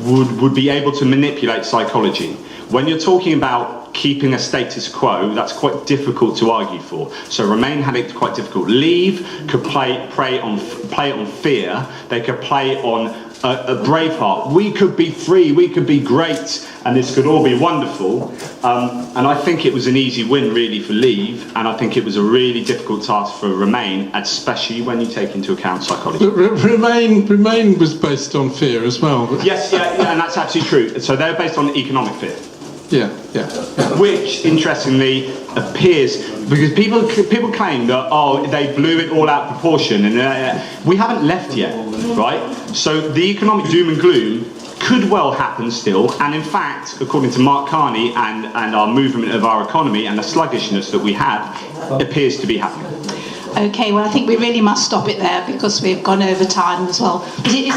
would be able to manipulate psychology? When you're talking about keeping a status quo, that's quite difficult to argue for. So Remain had it quite difficult. Leave could play on fear. They could play on a Braveheart. We could be free, we could be great, and this could all be wonderful. And I think it was an easy win really for Leave, and I think it was a really difficult task for Remain, especially when you take into account psychology. But Remain was based on fear as well. Yes, and that's absolutely true. So they're based on economic fear. Yeah. Which, interestingly, appears because people claim that they blew it all out of proportion, and we haven't left yet, right? So the economic doom and gloom could well happen still, and in fact, according to Mark Carney and our movement of our economy and the sluggishness that we have, appears to be happening. Okay, well, I think we really must stop it there because we've gone over time as well. But it is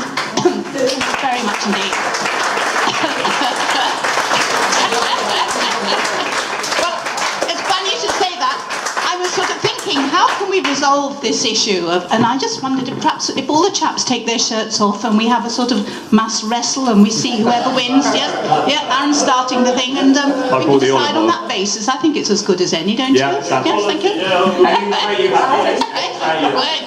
very much indeed. How can we resolve this issue and I just wondered if perhaps if all the chaps take their shirts off and we have a sort of mass wrestle and we see whoever wins. Aaron's starting the thing, and we can decide on that basis. I think it's as good as any, don't you? Yes, thank you.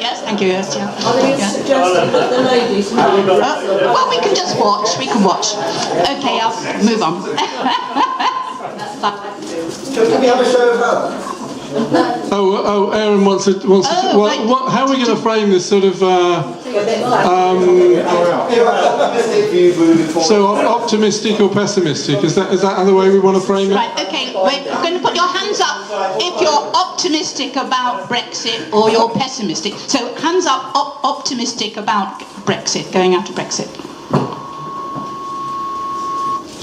Yes, thank you. Yes, Are you suggesting that the ladies well, we can just watch. We can watch. Okay, I'll move on. Can we have a show of hands? Aaron wants to. How are we going to frame this sort of? So optimistic or pessimistic? Is that the way we want to frame it? Right. Okay. We're going to put your hands up if you're optimistic about Brexit or you're pessimistic. So hands up, optimistic about Brexit, going out of Brexit.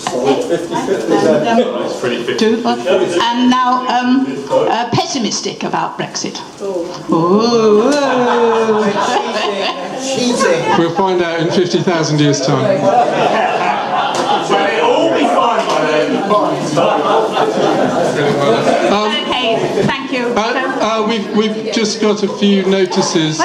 It's pretty 50. And now pessimistic about Brexit. We'll find out in 50,000 years' time. It'll all be fine by then. Okay, thank you. We've just got a few notices.